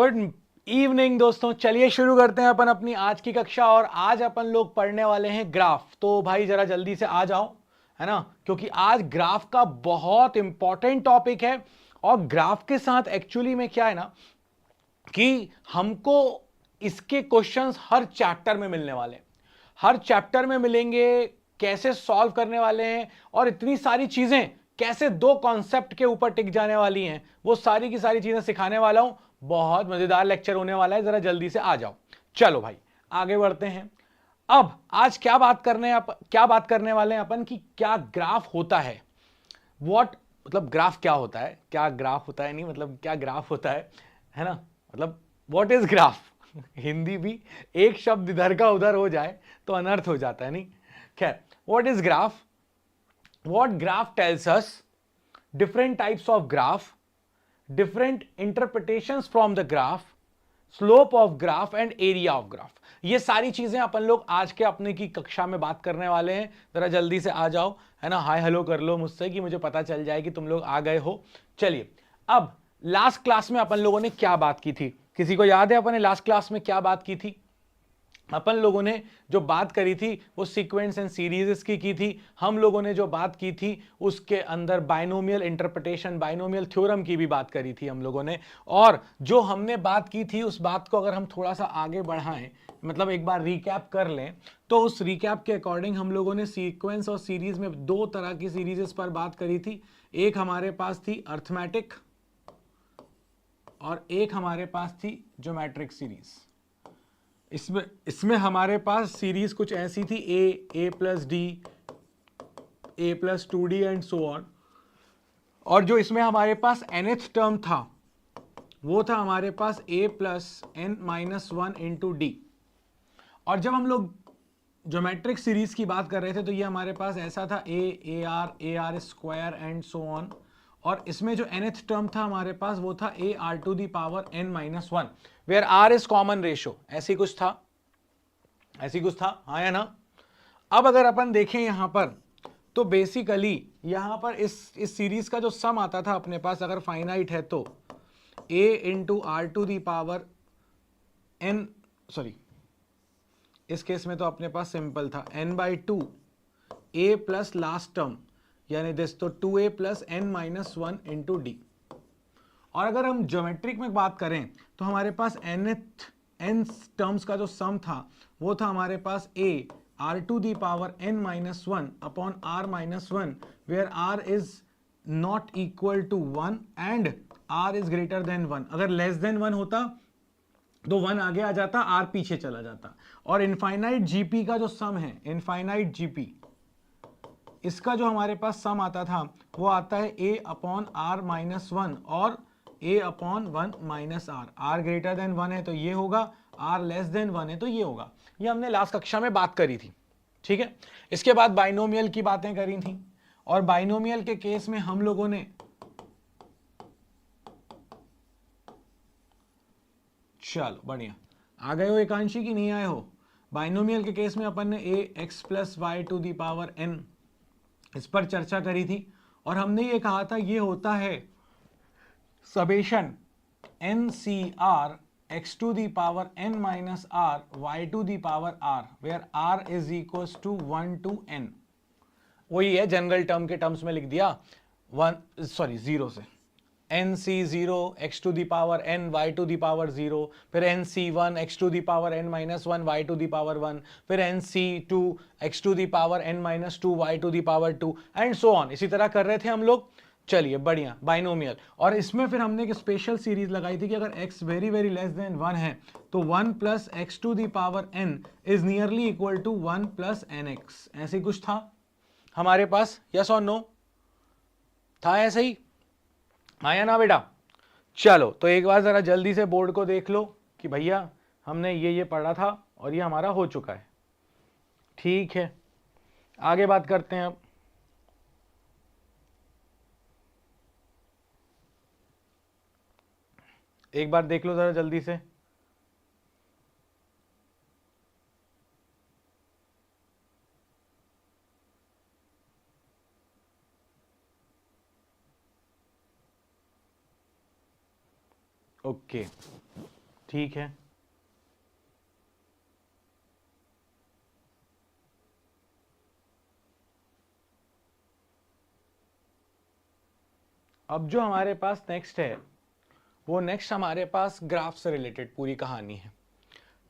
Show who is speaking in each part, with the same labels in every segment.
Speaker 1: Good evening दोस्तों, चलिए शुरू करते हैं अपन अपनी आज की कक्षा। और आज अपन लोग पढ़ने वाले हैं ग्राफ। तो भाई जरा जल्दी से आ जाओ, है ना, क्योंकि आज ग्राफ का बहुत इंपॉर्टेंट टॉपिक है। और ग्राफ के साथ एक्चुअली में क्या है ना कि हमको इसके क्वेश्चंस हर चैप्टर में मिलने वाले हैं, हर चैप्टर में मिलेंगे, कैसे सॉल्व करने वाले हैं और इतनी सारी चीजें कैसे दो कॉन्सेप्ट के ऊपर टिक जाने वाली हैं, वो सारी की सारी चीजें सिखाने वाला हूं। बहुत मजेदार लेक्चर होने वाला है, जरा जल्दी से आ जाओ। चलो भाई आगे बढ़ते हैं। अब आज क्या बात करने वाले हैं अपन कि क्या ग्राफ होता है। व्हाट मतलब ग्राफ क्या होता है, क्या ग्राफ होता है नहीं, मतलब क्या ग्राफ होता है ना, मतलब व्हाट इज ग्राफ। हिंदी भी एक शब्द इधर का उधर हो जाए तो अनर्थ हो जाता है नहीं। खैर, what is graph, what graph tells us, different types of graph, different interpretations from the graph, slope of graph and area of graph. ये सारी चीजें अपन लोग आज के अपने की कक्षा में बात करने वाले हैं। जरा जल्दी से आ जाओ, है ना, हाय हेलो कर लो मुझसे कि मुझे पता चल जाए कि तुम लोग आ गए हो। चलिए, अब लास्ट क्लास में अपन लोगों ने क्या बात की थी, किसी को याद है अपन ने लास्ट क्लास में क्या बात की थी। अपन लोगों ने जो बात करी थी वो सीक्वेंस एंड सीरीज की थी। हम लोगों ने जो बात की थी उसके अंदर बाइनोमियल इंटरप्रिटेशन, बाइनोमियल थ्योरम की भी बात करी थी हम लोगों ने। और जो हमने बात की थी उस बात को अगर हम थोड़ा सा आगे बढ़ाएं, मतलब एक बार रिकैप कर लें, तो उस रिकैप के अकॉर्डिंग हम लोगों ने सीक्वेंस और सीरीज में दो तरह की सीरीज पर बात करी थी। एक हमारे पास थी अर्थमेटिक और एक हमारे पास थी ज्योमेट्रिक सीरीज। इसमें इसमें हमारे पास सीरीज कुछ ऐसी थी, A plus D, A plus 2d and so on. और जो इसमें हमारे पास nth टर्म था वो था हमारे पास a plus N minus one into D. और जब हम लोग ज्योमेट्रिक सीरीज की बात कर रहे थे तो ये हमारे पास ऐसा था A are square and so on. और इसमें जो nth टर्म था हमारे पास वो था A R to the power n minus one, where are is common ratio. ऐसी कुछ था, ऐसी कुछ था, हाँ या ना। अब अगर अपन देखें यहां पर तो बेसिकली यहां पर इस सीरीज का जो सम आता था अपने पास, अगर फाइनाइट है तो a into r to the power n, sorry इस केस में तो अपने पास सिंपल था n by two a plus last term यानी दिस, तो 2a plus N minus one into D. और अगर हम ज्योमेट्रिक में बात करें तो हमारे पास एन टर्म्स का जो सम था वो था हमारे पास a r to the power n minus one upon r minus one, where are is not equal to one and r is greater than one. अगर लेस देन वन होता तो वन आगे आ जाता, आर पीछे चला जाता। और इनफाइनाइट जीपी का जो सम है, इनफाइनाइट जीपी, इसका जो हमारे पास सम आता था वो आता है a upon r minus one और a upon one minus r. R greater than one है तो ये होगा, आर लेस देन वन है तो ये होगा। ये हमने लास्ट कक्षा में बात करी थी, ठीक है। इसके बाद बाइनोमियल की बातें करी थी और बाइनोमियल के केस में हम लोगों ने, चलो बढ़िया, आ गए हो एकांशी की नहीं आए हो। बाइनोमियल के केस में अपन ने A X plus Y to the power N, इस पर चर्चा करी थी। और हमने ये कहा था ये होता है summation n C r x to the power n minus r y to the power r, where are is equal to one to n. वही है, जनरल टर्म के टर्म्स में लिख दिया, वन सॉरी जीरो से n C zero x to the power n y to the power zero, फिर n C one x to the power n minus one y to the power one, फिर n c two x to the power n minus two y to the power two and so on. इसी तरह कर रहे थे हम लोग। चलिए बढ़िया, बाइनोमियल। और इसमें फिर हमने एक स्पेशल सीरीज लगाई थी कि अगर x very very less than one है तो one plus x to the power n is nearly equal to one plus n x. ऐसे कुछ था हमारे पास, यस और नो, था ऐसे ही, आया ना बेटा। चलो तो एक बार जरा जल्दी से बोर्ड को देख लो कि भैया हमने ये पढ़ा था और ये हमारा हो चुका है, ठीक है। आगे बात करते हैं अब। एक बार देख लो जरा जल्दी से, ओके, ठीक है। अब जो हमारे पास नेक्स्ट है, वो नेक्स्ट हमारे पास ग्राफ से रिलेटेड पूरी कहानी है।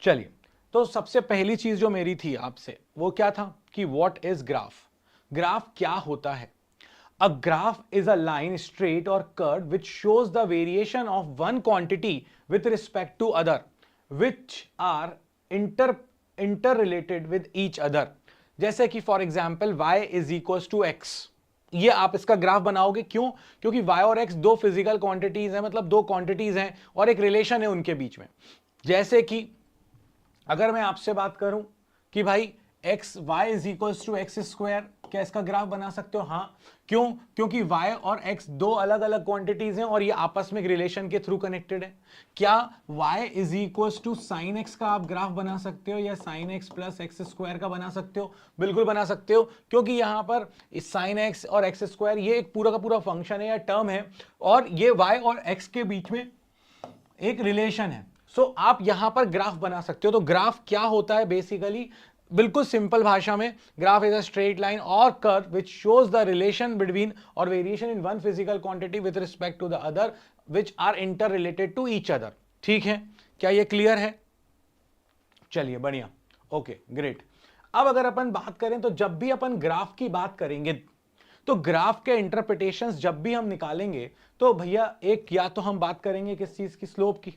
Speaker 1: चलिए, तो सबसे पहली चीज जो मेरी थी आपसे वो क्या था कि व्हाट इज ग्राफ। ग्राफ क्या होता है? A graph is a line straight और curve which shows the variation of one quantity with respect to other which are interrelated with each other. जैसे कि for example y is equal to x, ये आप इसका graph बनाओगे। क्यों? क्योंकि y और x दो फिजिकल क्वांटिटीज हैं, मतलब दो क्वांटिटीज हैं और एक रिलेशन है उनके बीच में। जैसे कि अगर मैं आपसे बात करूं कि भाई x y is equal to x square, क्या इसका ग्राफ बना सकते हो? हाँ। क्यों? क्योंकि y और x दो अलग अलग क्वांटिटीज हैं और ये आपस में एक रिलेशन के थ्रू कनेक्टेड है। क्या y is equal to sine x का आप ग्राफ बना सकते हो या sine x plus x square का बना सकते हो? बिल्कुल बना सकते हो, क्योंकि यहां पर साइन एक्स और एक्स स्क्वायर ये एक पूरा का पूरा फंक्शन है या टर्म है और ये y और x के बीच में एक रिलेशन है। सो आप यहां पर ग्राफ बना सकते हो। तो ग्राफ क्या होता है बेसिकली? बिल्कुल सिंपल भाषा में, graph is a straight line और curve which shows the relation between और variation in one physical quantity with respect to the other which are interrelated to each other. ठीक है, क्या ये क्लियर है? चलिए बढ़िया, ओके ग्रेट। अब अगर अपन बात करें तो जब भी अपन ग्राफ की बात करेंगे तो ग्राफ के इंटरप्रिटेशंस जब भी हम निकालेंगे तो भैया एक या तो हम बात करेंगे किस चीज की, स्लोप की,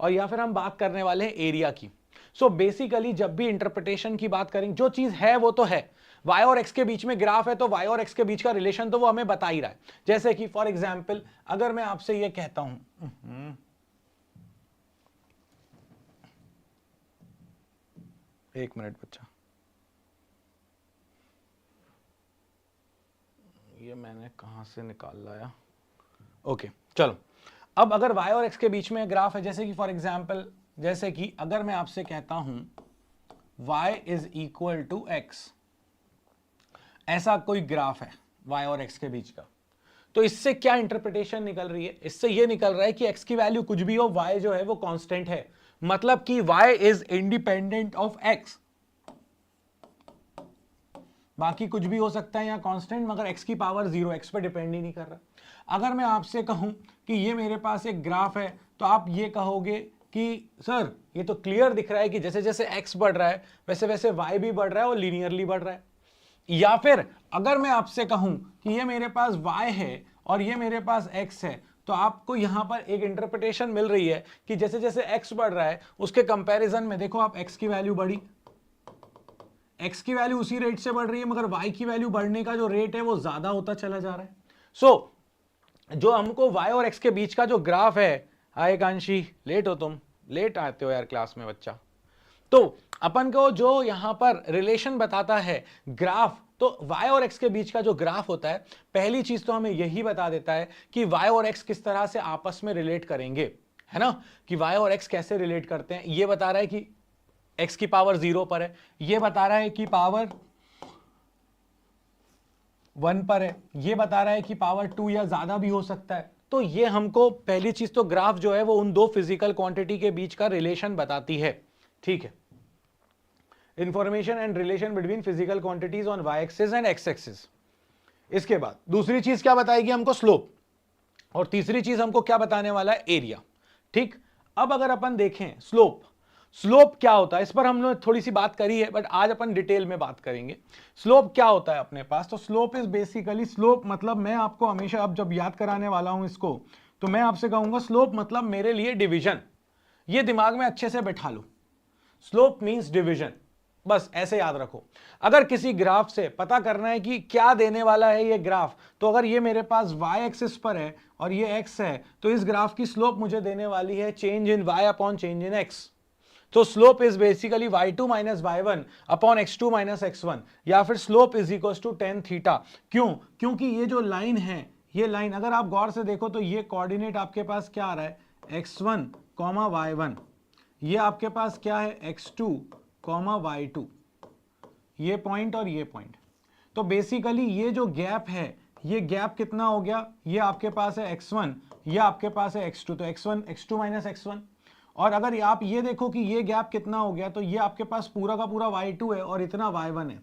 Speaker 1: और या फिर हम बात करने वाले हैं एरिया की। सो बेसिकली जब भी इंटरप्रिटेशन की बात करेंगे, जो चीज है वो तो है, y और x के बीच में ग्राफ है तो y और x के बीच का रिलेशन तो वो हमें बता ही रहा है। जैसे कि फॉर एग्जाम्पल अगर मैं आपसे ये कहता हूं, एक मिनट बच्चा, ये मैंने कहां से निकाल लाया? ओके चलो, अब अगर y और x के बीच में ग्राफ है, जैसे कि फॉर एग्जाम्पल, जैसे कि अगर मैं आपसे कहता हूं y is equal to x, ऐसा कोई ग्राफ है y और x के बीच का, तो इससे क्या इंटरप्रिटेशन निकल रही है? इससे ये निकल रहा है कि x की वैल्यू कुछ भी हो, y जो है वो कांस्टेंट है, मतलब कि y is independent of x। बाकी कुछ भी हो सकता है यहाँ कांस्टेंट, मगर x की पावर 0 x पे डिपेंड ही नहीं कर रहा। अगर मैं आपसे कहूं कि ये मेरे पास एक ग्राफ है तो आप ये कहोगे कि सर ये तो क्लियर दिख रहा है कि जैसे जैसे x बढ़ रहा है वैसे वैसे y भी बढ़ रहा है और लीनियरली बढ़ रहा है। या फिर अगर मैं आपसे कहूं कि ये मेरे पास y है और ये मेरे पास x है, तो आपको यहां पर एक इंटरप्रिटेशन मिल रही है कि जैसे जैसे x बढ़ रहा है उसके कंपैरिजन में देखो आप x की वैल्यू बढ़ी, x की वैल्यू उसी रेट से बढ़ रही है, मगर y की वैल्यू बढ़ने का जो रेट है वो ज्यादा होता चला जा रहा है। सो जो हमको y और x के बीच का जो ग्राफ है, हाय कांशी, लेट हो तुम, लेट आते हो यार क्लास में बच्चा। तो अपन को जो यहां पर रिलेशन बताता है ग्राफ, तो y और x के बीच का जो ग्राफ होता है, पहली चीज तो हमें यही बता देता है कि y और x किस तरह से आपस में रिलेट करेंगे, है ना, कि y और x कैसे रिलेट करते हैं। ये बता रहा है कि x की पावर 0 पर है, ये बता रहा है कि पावर 1 पर है, ये बता रहा है कि पावर 2 या ज्यादा भी हो सकता है। तो ये हमको पहली चीज तो ग्राफ जो है वो उन दो फिजिकल क्वांटिटी के बीच का रिलेशन बताती है। ठीक है, information and relation between physical quantities on y axis and x axis. इसके बाद दूसरी चीज क्या बताएगी हमको? स्लोप। और तीसरी चीज हमको क्या बताने वाला है? एरिया। ठीक, अब अगर अपन देखें स्लोप, स्लोप क्या होता है, इस पर हम लोग थोड़ी सी बात करी है बट आज अपन डिटेल में बात करेंगे। स्लोप क्या होता है अपने पास? तो स्लोप इज बेसिकली, स्लोप मतलब मैं आपको हमेशा अब जब याद कराने वाला हूं इसको, तो मैं आपसे कहूंगा स्लोप मतलब मेरे लिए डिवीजन। ये दिमाग में अच्छे से बैठा लो, स्लोप मींस डिवीजन, बस ऐसे याद रखो। अगर किसी ग्राफ से पता करना है कि क्या देने वाला है ये ग्राफ, तो अगर ये मेरे पास y एक्सिस पर है और ये x है, तो इस ग्राफ की स्लोप मुझे देने वाली है change in y upon change in x। तो slope is basically y2 minus y1 upon x2 minus x1, या फिर slope is equal to tan theta. क्यों? क्योंकि ये जो लाइन है, ये लाइन अगर आप गौर से देखो तो ये कोऑर्डिनेट आपके पास क्या आ रहा है? x1 कॉमा y1, ये आपके पास क्या है? x2 कॉमा y2, ये पॉइंट और ये पॉइंट। तो बेसिकली ये जो गैप है, ये गैप कितना हो गया? ये आपके पास है x1 ये आपके पास है x2, तो x1 x2 माइनस x1। और अगर आप ये देखो कि ये गैप कितना हो गया, तो ये आपके पास पूरा का पूरा y2 है और इतना y1 है,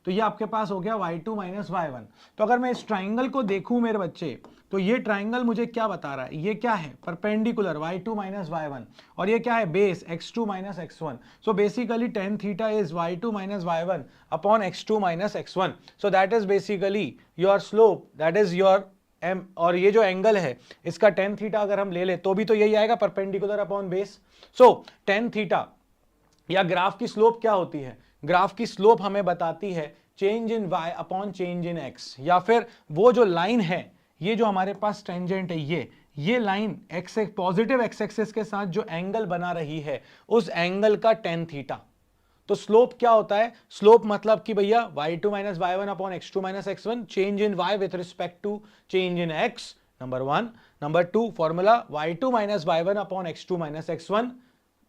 Speaker 1: तो ये आपके पास हो गया y2 माइनस y1। तो अगर मैं इस ट्राइंगल को देखूं मेरे बच्चे, तो ये ट्राइंगल मुझे क्या बता रहा है, ये क्या है, परपेंडिकुलर y2 माइनस y1, और ये क्या है, base x2 minus x1। So basically tan theta is y2 minus y1 upon x2 minus x1। So that is basically your slope, that is your m। और ये जो एंगल है इसका tan theta अगर हम ले ले तो भी तो यही आएगा, परपेंडिकुलर अपॉन बेस। सो tan थीटा या ग्राफ की स्लोप क्या होती है, ग्राफ की स्लोप हमें बताती है change in y upon change in x, या फिर वो जो लाइन है, ये जो हमारे पास टेंजेंट है, ये line x positive x axis के साथ जो एंगल बना रही है उस एंगल का tan थीटा। तो स्लोप क्या होता है, स्लोप मतलब कि भैया y2 minus y1 upon x2 minus x1, change in y with respect to change in x, number 1। Number 2 formula y2 minus y1 upon x2 minus x1।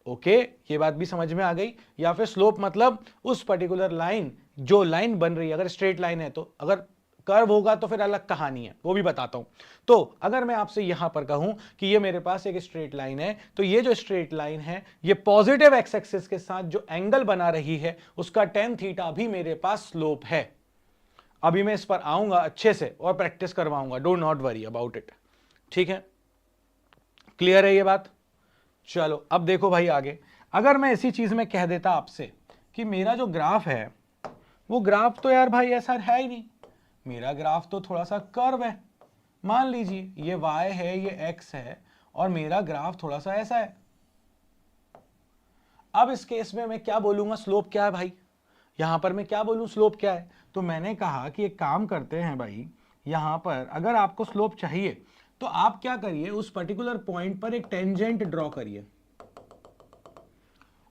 Speaker 1: Okay, ये बात भी समझ में आ गई। या फिर स्लोप मतलब उस पर्टिकुलर लाइन, जो लाइन बन रही है, अगर स्ट्रेट लाइन है तो, अगर कर्व होगा तो फिर अलग कहानी है, वो भी बताता हूं। तो अगर मैं आपसे यहां पर कहूं कि ये मेरे पास एक स्ट्रेट लाइन है, तो ये जो स्ट्रेट लाइन है ये पॉजिटिव एक्स एक्सिस के साथ जो एंगल बना रही है उसका tan थीटा भी मेरे पास स्लोप है। अभी मैं इस पर आऊंगा अच्छे से और प्रैक्टिस करवाऊंगा, don't not worry about it. ठीक है, क्लियर है ये बात? चलो अब देखो भाई आगे, अगर मैं इसी चीज में कह देता आपसे कि मेरा जो ग्राफ है वो ग्राफ तो यार भाई ऐसा है ही नहीं, मेरा ग्राफ तो थोड़ा सा कर्व है, मान लीजिए ये y है, ये x है, और मेरा ग्राफ थोड़ा सा ऐसा है। अब इस केस में मैं क्या बोलूंगा, स्लोप क्या है भाई, यहां पर मैं क्या बोलूं, स्लोप क्या है? तो मैंने कहा कि एक काम करते हैं भाई, यहां पर अगर आपको स्लोप चाहिए तो आप क्या करिए, उस पर्टिकुलर पॉइंट पर एक टेंजेंट ड्रॉ करिए,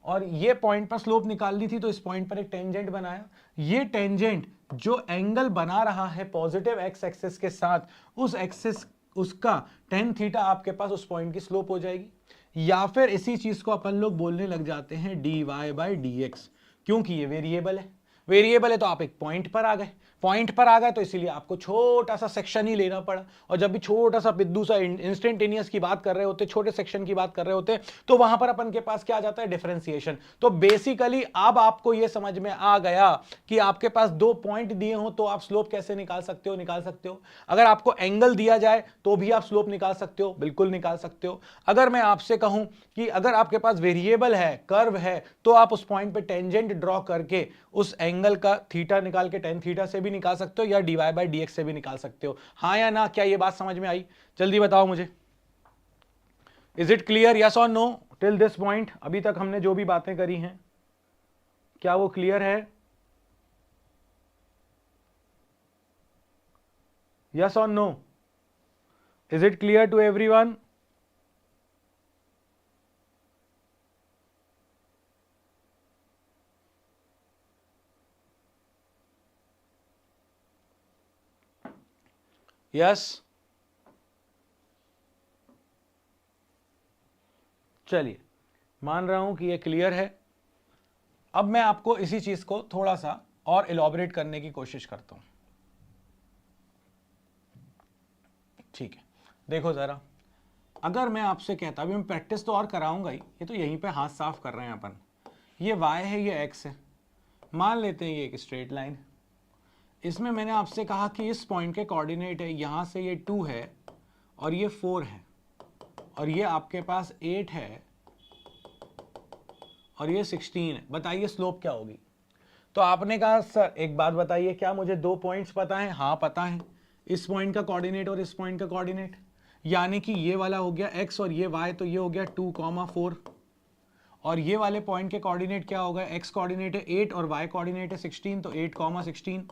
Speaker 1: और ये पॉइंट पर स्लोप निकालनी थी तो इस पॉइंट पर एक टेंजेंट बनाया। ये टेंजेंट जो एंगल बना रहा है पॉजिटिव एक्स एक्सिस के साथ, उस एक्सिस, उसका tan थीटा आपके पास उस पॉइंट की स्लोप हो जाएगी। या फिर इसी चीज को अपन लोग बोलने लग जाते हैं dy बाई dx, क्योंकि ये वेरिएबल है, वेरिएबल है तो आप एक पॉइंट पर आ गए, पॉइंट पर आ गए तो इसीलिए आपको छोटा सा सेक्शन ही लेना पड़ा। और जब भी छोटा सा बिंदु सा इंस्टेंटेनियस की बात कर रहे होते, छोटे सेक्शन की बात कर रहे होते, तो वहां पर अपन के पास क्या आ जाता है, डिफरेंशिएशन। तो बेसिकली अब आपको यह समझ में आ गया कि आपके पास दो पॉइंट दिए हो तो आप स्लोप कैसे निकाल सकते हो, निकाल सकते हो। अगर आपको एंगल दिया जाए तो भी आप स्लोप निकाल सकते हो, बिल्कुल निकाल सकते हो। अगर मैं आपसे कहूं कि अगर आपके पास वेरिएबल है, कर्व है, तो आप उस पॉइंट पे टेंजेंट ड्रॉ करके उस एंगल का थीटा निकाल के tan थीटा से भी निकाल सकते हो या dy बाई dx से भी निकाल सकते हो। हाँ या ना, क्या ये बात समझ में आई? जल्दी बताओ मुझे, इज इट क्लियर, यस और नो टिल दिस पॉइंट? अभी तक हमने जो भी बातें करी हैं क्या वो क्लियर है, यस और no? Is it clear to everyone? Yes, चलिए मान रहा हूं कि ये क्लियर है। अब मैं आपको इसी चीज को थोड़ा सा और इलॉबरेट करने की कोशिश करता हूं। ठीक है, देखो जरा, अगर मैं आपसे कहता, अभी मैं प्रैक्टिस तो और कराऊंगा ही, ये तो यहीं पे हाथ साफ कर रहे हैं अपन। ये y है, ये x है, मान लेते हैं ये एक स्ट्रेट लाइन। इसमें मैंने आपसे कहा कि इस पॉइंट के कोऑर्डिनेट है, यहां से ये 2 है और ये 4 है और ये आपके पास 8 है और ये 16 है। बताइए स्लोप क्या होगी? तो आपने कहा सर एक बात बताइए, क्या मुझे दो पॉइंट्स पता है? हाँ पता है, इस पॉइंट का कोऑर्डिनेट और इस पॉइंट का कोऑर्डिनेट, यानी कि ये वाला हो गया x और ये y, तो ये हो गया 2,4। और ये वाले पॉइंट के कोऑर्डिनेट क्या होगा, x कोऑर्डिनेट है 8 और y कोऑर्डिनेट है 16, तो 8,16।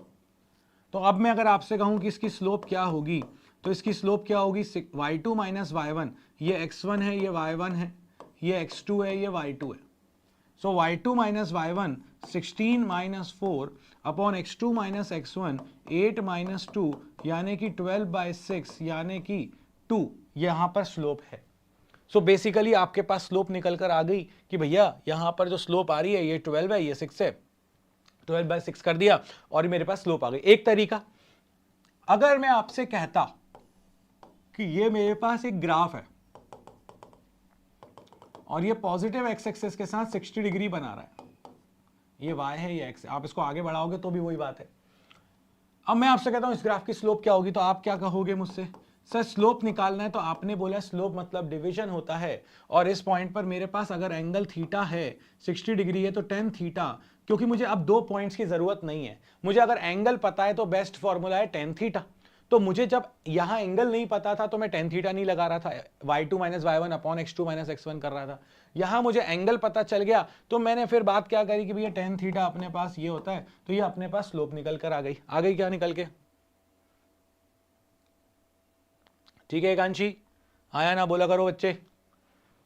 Speaker 1: तो अब मैं अगर आपसे कहूं कि इसकी स्लोप क्या होगी, तो इसकी स्लोप क्या होगी, y2 माइनस y1, ये x1 है, ये y1 है, ये x2 है, ये y2 है। सो y2 minus y1 16 minus 4 upon x2 minus x1 8 minus 2 यानी कि 12/6 यानी कि 2, यहां पर स्लोप है। सो बेसिकली आपके पास स्लोप निकल कर आ गई कि भैया यहां पर जो स्लोप आ रही है ये 12 है, ये 6 है, 12/6 कर दिया और मेरे पास स्लोप आ गई। एक तरीका, अगर मैं आपसे कहता कि ये मेरे पास एक ग्राफ है और ये पॉजिटिव एक्स एक्सिस के साथ 60 डिग्री बना रहा है, ये y है ये x है। आप इसको आगे बढ़ाओगे तो भी वही बात है। अब मैं आपसे कहता हूं इस ग्राफ की स्लोप क्या होगी, तो आप क्या कहोगे मुझसे, सर स्लोप निकालना है तो आपने बोला स्लोप मतलब डिवीजन होता है, और इस पॉइंट पर मेरे पास अगर एंगल थीटा है 60 डिग्री है तो टेन थीटा, क्योंकि मुझे अब दो पॉइंट्स की जरूरत नहीं है, मुझे अगर एंगल पता है तो बेस्ट फॉर्मूला है टेन थीटा। तो मुझे जब यहां एंगल नहीं पता था तो मैं टेन थीटा नहीं लगा रहा था, y2 minus y1 upon x2 minus x1 कर रहा था। यहां मुझे एंगल पता चल गया तो मैंने फिर बात क्या करी कि भैया टेन थीटा अपने पास ये होता है, तो ये अपने पास स्लोप निकल कर आ गई क्या निकल के, ठीक है कांची, आया ना बोला करो बच्चे।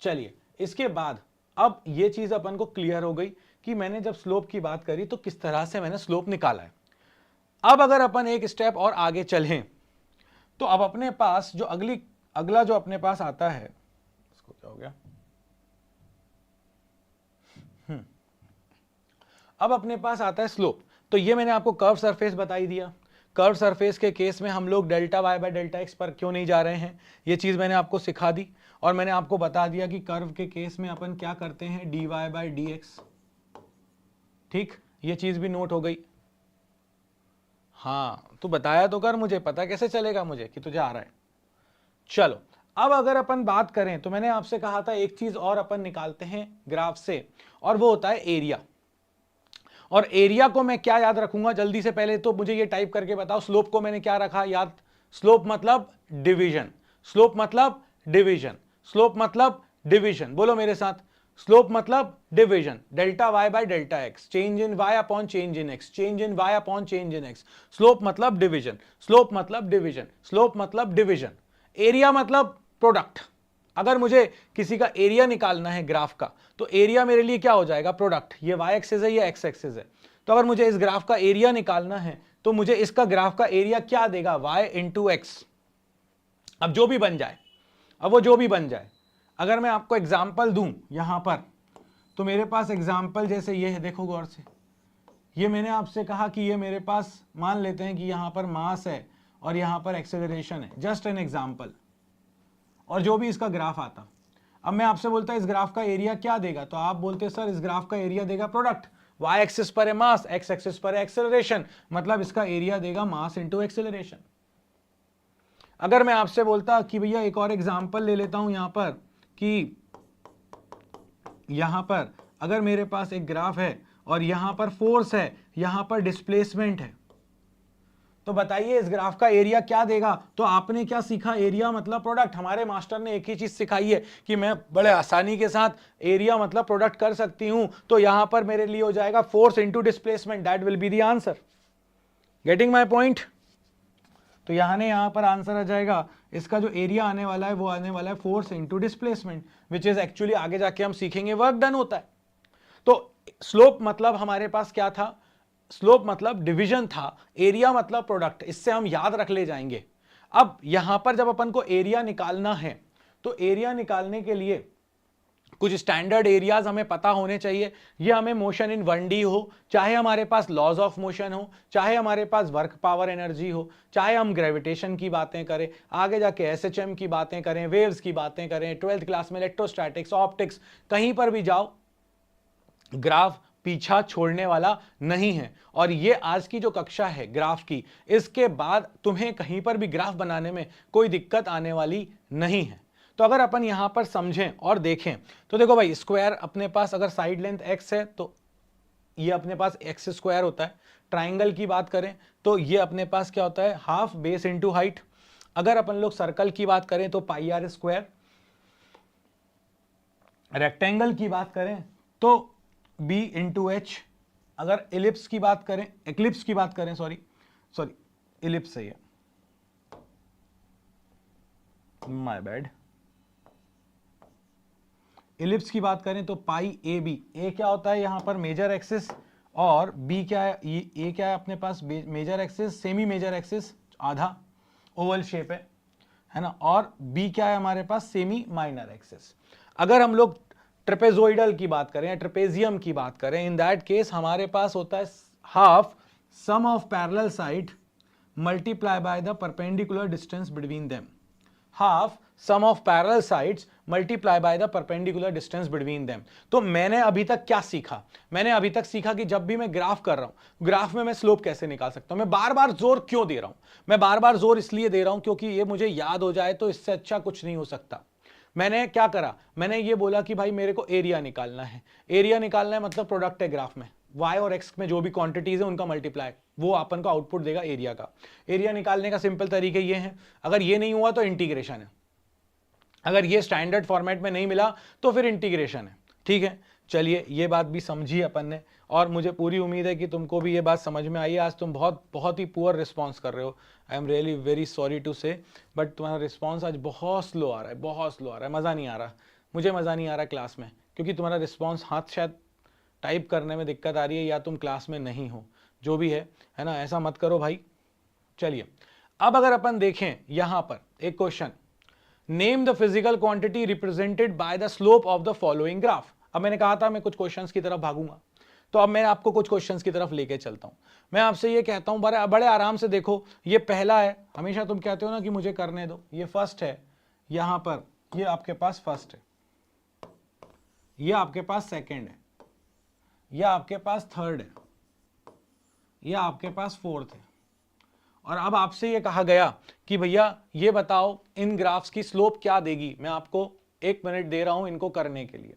Speaker 1: चलिए इसके बाद अब ये चीज अपन को क्लियर हो गई कि मैंने जब स्लोप की बात करी तो किस तरह से मैंने स्लोप निकाला है। अब अगर अपन एक स्टेप और आगे चलें तो अब अपने पास जो अगला जो अपने पास आता है, इसको क्या हो गया, अब अपने पास आता है स्लोप। तो ये मैंने आपको कर्व सरफेस बताई दिया, कर्व सरफेस के केस में हम लोग delta y by delta x पर क्यों नहीं जा रहे हैं, ये चीज मैंने आपको सिखा दी। और मैंने आपको बता दिया कि कर्व के केस में अपन क्या करते हैं, d y by d x, ठीक, ये चीज भी नोट हो गई। हाँ तू बताया तो कर, मुझे पता कैसे चलेगा मुझे कि तुझे आ रहा है। चलो अब अगर अपन बात करें तो मैंने आपसे कहा था एक चीज और अपन निकालते हैं ग्राफ से, और वो होता है एरिया। और एरिया को मैं क्या याद रखूंगा जल्दी से, पहले तो मुझे ये टाइप करके बताओ, स्लोप को मैंने क्या रखा याद, स्लोप मतलब डिवीजन, स्लोप मतलब डिवीजन, स्लोप मतलब डिवीजन, बोलो मेरे साथ, स्लोप मतलब division, delta y by delta x, change in y upon change in x, change in y upon change in x, slope मतलब डिवीजन, स्लोप मतलब डिवीजन, स्लोप मतलब division. Area मतलब product, अगर मुझे किसी का एरिया निकालना है ग्राफ का तो एरिया मेरे लिए क्या हो जाएगा, प्रोडक्ट, ये y एक्सिस है ये x एक्सिस है। तो अगर मुझे इस ग्राफ का एरिया निकालना है तो मुझे इसका ग्राफ का एरिया क्या देगा, y इंटू एक्स। अब जो भी बन जाए, अब वो जो भी बन जाए, अगर मैं आपको एग्जाम्पल दूं यहां पर, तो मेरे पास एग्जाम्पल जैसे ये है, देखो गौर से, ये मैंने आपसे कहा कि ये मेरे पास मान लेते हैं कि यहां पर मास है और यहां पर एक्सेलरेशन है, जस्ट एन एग्जाम्पल, और जो भी इसका ग्राफ आता। अब मैं आपसे बोलता इस ग्राफ का एरिया क्या देगा, तो आप बोलते सर इस ग्राफ का एरिया देगा प्रोडक्ट, y एक्सिस पर है मास, x एक्सिस पर है एक्सेलरेशन, मतलब इसका एरिया देगा मास इंटू एक्सेलरेशन। अगर मैं आपसे बोलता कि भैया एक और एग्जांपल ले लेता हूं यहां पर, कि यहां पर अगर मेरे पास एक ग्राफ है और यहां पर फोर्स है, यहां पर डिस्प्लेसमेंट है, तो बताइए इस ग्राफ का एरिया क्या देगा। तो आपने क्या सीखा, एरिया मतलब प्रोडक्ट। हमारे मास्टर ने एक ही चीज सिखाई है कि मैं बड़े आसानी के साथ एरिया मतलब प्रोडक्ट कर सकती हूं, तो यहां पर मेरे लिए हो जाएगा force into displacement, that will be the answer. Getting my point. तो यहां पर आंसर आ जाएगा, इसका जो एरिया आने वाला है वो आने वाला है force into displacement, which is actually आगे जाके हम सीखेंगे वर्क डन होता है। तो स्लोप मतलब हमारे पास क्या था, स्लोप मतलब डिवीजन था, एरिया मतलब प्रोडक्ट, इससे हम याद रख ले जाएंगे। अब यहां पर जब अपन को एरिया निकालना है तो एरिया निकालने के लिए कुछ स्टैंडर्ड एरियाज हमें पता होने चाहिए। ये हमें मोशन इन 1D हो, चाहे हमारे पास लॉज ऑफ मोशन हो, चाहे हमारे पास वर्क पावर एनर्जी हो, चाहे हम ग्रेविटेशन की बातें करें, आगे जाके SHM की बातें करें, वेव्स की बातें करें, 12th क्लास में इलेक्ट्रोस्टैटिक्स, ऑप्टिक्स, कहीं पर भी जाओ, ग्राफ पीछा छोड़ने वाला नहीं है। और ये आज की जो कक्षा है ग्राफ की, इसके बाद तुम्हें कहीं पर भी ग्राफ बनाने में कोई दिक्कत आने वाली नहीं है। तो अगर अपन यहां पर समझें और देखें तो देखो भाई, स्क्वायर अपने पास अगर साइड लेंथ x है तो ये अपने पास x स्क्वायर होता है। ट्राइंगल की बात करें तो ये अपने पास क्या होता है, हाफ बेस इंटू हाइट। अगर अपन लोग सर्कल की बात करें तो पाई आर स्क्वायर। रेक्टेंगल की बात करें तो b इंटू एच। अगर इलिप्स की बात करें, एक्लिप्स की बात करें, सॉरी इलिप्स सही है, माय बैड, इलिप्स की बात करें तो पाई ए बी। ए क्या होता है यहां पर मेजर एक्सिस, और बी क्या है, ए क्या है अपने पास major axis, semi major axis, आधा ओवल शेप है ना, और बी क्या है हमारे पास, सेमी माइनर एक्सिस। अगर हम लोग ट्रेपेजोइडल की बात करें या ट्रेपेजियम की बात करें, इन दैट केस हमारे पास होता है half sum of parallel side multiply by the perpendicular distance between them. Half sum of parallel sides multiply by the perpendicular distance between them. तो मैंने अभी तक क्या सीखा? मैंने अभी तक सीखा कि जब भी मैं ग्राफ कर रहा हूं, ग्राफ में मैं स्लोप कैसे निकाल सकता हूं। मैं बार बार जोर क्यों दे रहा हूं? मैं बार बार जोर इसलिए दे रहा हूं क्योंकि ये मुझे याद हो जाए, तो इससे अच्छा कुछ नहीं हो सकता। मैंने क्या करा? मैंने ये बोला कि भाई मेरे को एरिया निकालना है। एरिया निकालना है मतलब प्रोडक्ट है ग्राफ में, y और x में जो भी क्वांटिटीज है उनका मल्टीप्लाई, वो अपन को आउटपुट देगा एरिया का। एरिया निकालने का सिंपल तरीके ये है, अगर ये नहीं हुआ तो इंटीग्रेशन है, अगर ये स्टैंडर्ड फॉर्मेट में नहीं मिला तो फिर इंटीग्रेशन है। ठीक है, चलिए ये बात भी समझी अपन ने, और मुझे पूरी उम्मीद है कि तुमको भी ये बात समझ में आई है। आज तुम बहुत ही पुअर रिस्पॉन्स कर रहे हो। I am really very sorry to say, but तुम्हारा रिस्पॉन्स आज बहुत स्लो आ रहा है, बहुत स्लो आ रहा है। मज़ा नहीं आ रहा, मुझे मज़ा नहीं आ रहा क्लास में, क्योंकि तुम्हारा रिस्पॉन्स हाथ शायद टाइप करने में दिक्कत आ रही है, या तुम क्लास में नहीं हो, जो भी है ना, ऐसा मत करो भाई। चलिए अब अगर अपन देखें यहां पर एक question, name the physical quantity represented by the slope of the following graph. अब मैंने कहा था मैं कुछ क्वेश्चंस की तरफ भागूंगा, तो अब मैं आपको कुछ क्वेश्चंस की तरफ लेके चलता हूं। मैं आपसे ये कहता हूं, बड़े आराम से देखो, ये पहला है, हमेशा तुम कहते हो ना कि मुझे करने दो, ये फर्स्ट है, यहां पर ये आपके पास फर्स्ट है, ये आपके पास सेकंड है, ये आपके पास थर्ड है, ये आपके पास फोर्थ है। और अब आपसे ये कहा गया कि भैया ये बताओ इन ग्राफ्स की स्लोप क्या देगी। मैं आपको 1 मिनट दे रहा हूं इनको करने के लिए।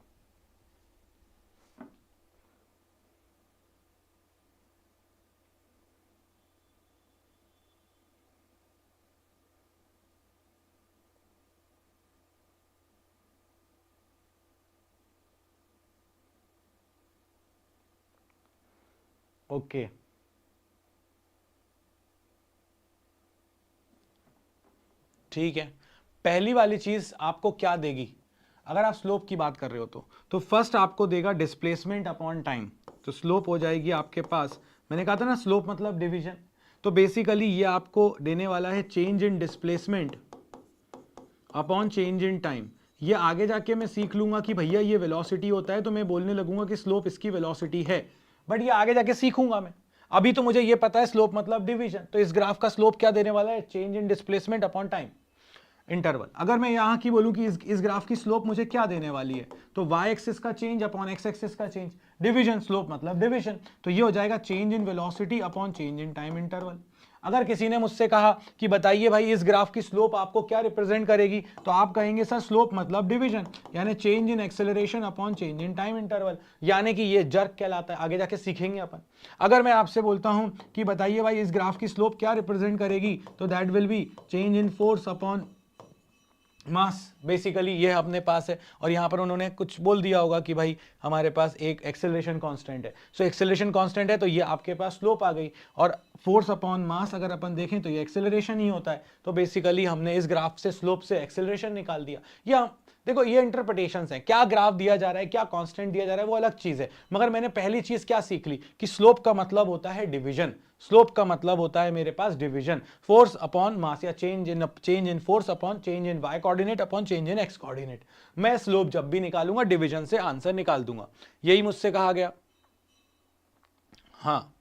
Speaker 1: ओके, ठीक है, पहली वाली चीज आपको क्या देगी अगर आप स्लोप की बात कर रहे हो तो फर्स्ट आपको देगा डिस्प्लेसमेंट अपॉन टाइम। तो स्लोप हो जाएगी आपके पास, मैंने कहा था ना स्लोप मतलब डिवीजन, तो बेसिकली ये आपको देने वाला है change in displacement upon change in time. ये आगे जाके मैं सीख लूंगा कि भैया ये वेलोसिटी होता है, तो मैं बोलने लगूंगा कि स्लोप इसकी वेलोसिटी है, बट ये आगे जाके सीखूंगा मैं। अभी तो मुझे ये पता है स्लोप मतलब डिवीजन। तो इस ग्राफ का स्लोप क्या देने वाला है? चेंज इन डिस्प्लेसमेंट अपॉन टाइम इंटरवल। अगर मैं यहां की बोलूं कि इस ग्राफ की स्लोप मुझे क्या देने वाली है, तो y एक्सिस का चेंज अपॉन x एक्सिस का चेंज, डिवीजन, स्लोप मतलब डिवीजन। तो ये हो जाएगा change in velocity upon change in time interval. अगर किसी ने मुझसे कहा कि बताइए भाई इस ग्राफ की स्लोप आपको क्या रिप्रेजेंट करेगी, तो आप कहेंगे सर स्लोप मतलब डिवीजन, यानी change in acceleration upon change in time interval, यानी कि ये जर्क कहलाता है। आगे जाके सीखेंगे अपन। अगर मैं आपसे बोलता हूं कि बताइए भाई इस ग्राफ की स्लोप क्या रिप्रेजेंट करेगी, तो that will be change in force upon mass. Basically ये अपने पास है, और यहां पर उन्होंने कुछ बोल दिया होगा कि भाई हमारे पास एक एक्सेलरेशन कांस्टेंट है। सो एक्सेलरेशन कांस्टेंट है तो ये आपके पास स्लोप आ गई, और फोर्स अपॉन मास अगर अपन देखें तो ये एक्सेलरेशन ही होता है। तो बेसिकली हमने इस ग्राफ से स्लोप से एक्सेलरेशन निकाल दिया। या देखो ये इंटरप्रिटेशंस हैं, क्या ग्राफ दिया जा रहा है, क्या कांस्टेंट दिया जा रहा है, वो अलग चीज है। मगर मैंने पहली चीज क्या सीख ली कि स्लोप का मतलब होता है डिवीजन। स्लोप का मतलब होता है मेरे पास डिवीजन, फोर्स अपॉन मास, या change in force upon change in y coordinate upon change in x coordinate. मैं स्लोप जब भी निकालूंगा डिवीजन से आंसर निकाल दूंगा, यही मुझसे कहा गया। हाँ,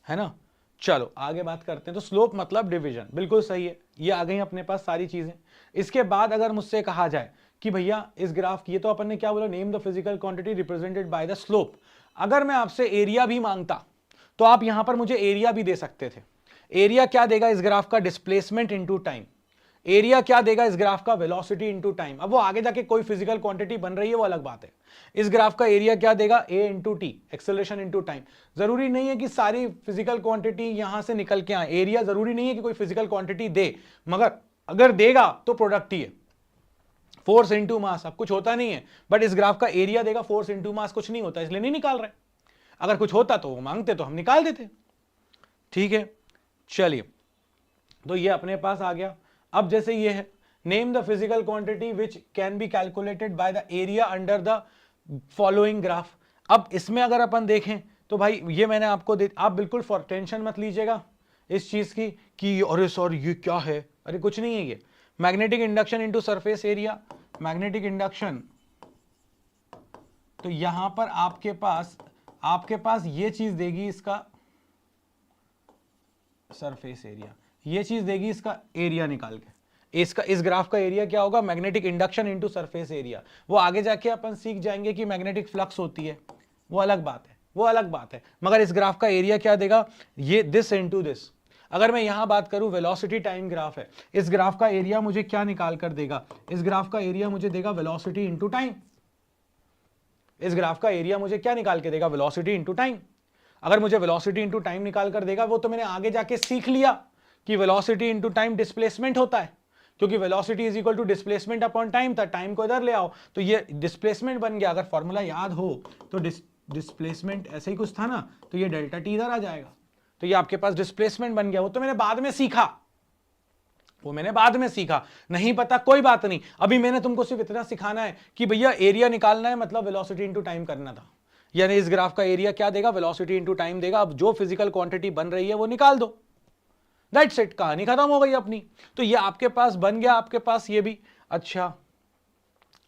Speaker 1: है ना। चलो आगे बात करते हैं। तो स्लोप मतलब डिवीजन, बिल्कुल सही है, ये आ गई अपने पास सारी चीजें। इसके बाद अगर मुझसे कहा जाए कि भैया इस ग्राफ की, ये तो अपन ने क्या बोला, name the physical quantity represented by the slope. अगर मैं आपसे एरिया भी मांगता तो आप यहां पर मुझे एरिया भी दे सकते थे। एरिया क्या देगा इस ग्राफ का? Displacement into time. एरिया क्या देगा इस ग्राफ का? Velocity into time. अब वो आगे जाके कोई फिजिकल क्वांटिटी बन रही है वो अलग बात है। इस ग्राफ का एरिया क्या देगा? A into t, acceleration into time. जरूरी नहीं है कि सारी फिजिकल क्वांटिटी यहां से निकल के आए, एरिया जरूरी नहीं है कि कोई फिजिकल क्वांटिटी दे, मगर अगर देगा तो प्रोडक्ट ही है। फोर्स इंटू मास, अब कुछ होता नहीं है, बट इस ग्राफ का एरिया देगा फोर्स इंटू मास, कुछ नहीं होता इसलिए नहीं निकाल रहे। अगर कुछ होता तो वो मांगते तो हम निकाल देते। ठीक है, चलिए तो ये अपने पास आ गया। अब जैसे ये है, name the physical quantity which can be calculated by the area under the following graph. अब इसमें अगर अपन देखें तो भाई ये मैंने आपको दे, आप बिल्कुल फॉर टेंशन मत लीजिएगा इस चीज की कि अरे सर ये क्या है, अरे कुछ नहीं है। ये magnetic induction into surface area, magnetic induction, तो यहां पर आपके पास ये चीज देगी इसका सरफेस एरिया, ये चीज देगी इसका एरिया निकाल के। इस ग्राफ का एरिया क्या होगा, magnetic induction into surface area. वो आगे जाके अपन सीख जाएंगे कि मैग्नेटिक फ्लक्स होती है, वो अलग बात है, वो अलग बात है। मगर इस ग्राफ का एरिया क्या देगा, ये दिस इनटू दिस। अगर मैं यहां बात करूं, वेलोसिटी टाइम ग्राफ है, इस ग्राफ का एरिया मुझे क्या निकाल कर देगा, इस ग्राफ का एरिया मुझे देगा वेलोसिटी इनटू टाइम। इस ग्राफ का एरिया मुझे क्या निकाल के देगा, वेलोसिटी इनटू टाइम। अगर मुझे वेलोसिटी इनटू टाइम निकाल कर देगा, वो तो मैंने आगे जाके सीख लिया कि वेलोसिटी इनटू टाइम डिस्प्लेसमेंट होता है, क्योंकि velocity is equal to displacement upon time था, टाइम को इधर ले आओ तो ये डिस्प्लेसमेंट बन गया। अगर फॉर्मूला याद हो तो डिस्प्लेसमेंट ऐसे ही कुछ था ना, तो ये डेल्टा टी इधर आ जाएगा, तो ये आपके पास डिस्प्लेसमेंट बन गया। वो तो मैंने बाद में सीखा, वो मैंने बाद में सीखा, नहीं पता कोई बात नहीं। अभी मैंने तुमको सिर्फ इतना सिखाना है कि भैया एरिया निकालना है, मतलब वेलोसिटी इनटू टाइम करना था। यानी इस ग्राफ का एरिया क्या देगा, वेलोसिटी इनटू टाइम देगा। अब जो फिजिकल क्वांटिटी बन रही है वो निकाल दो, दैट्स इट, कहानी खत्म हो गई अपनी। तो ये आपके पास बन गया, आपके पास ये भी। अच्छा,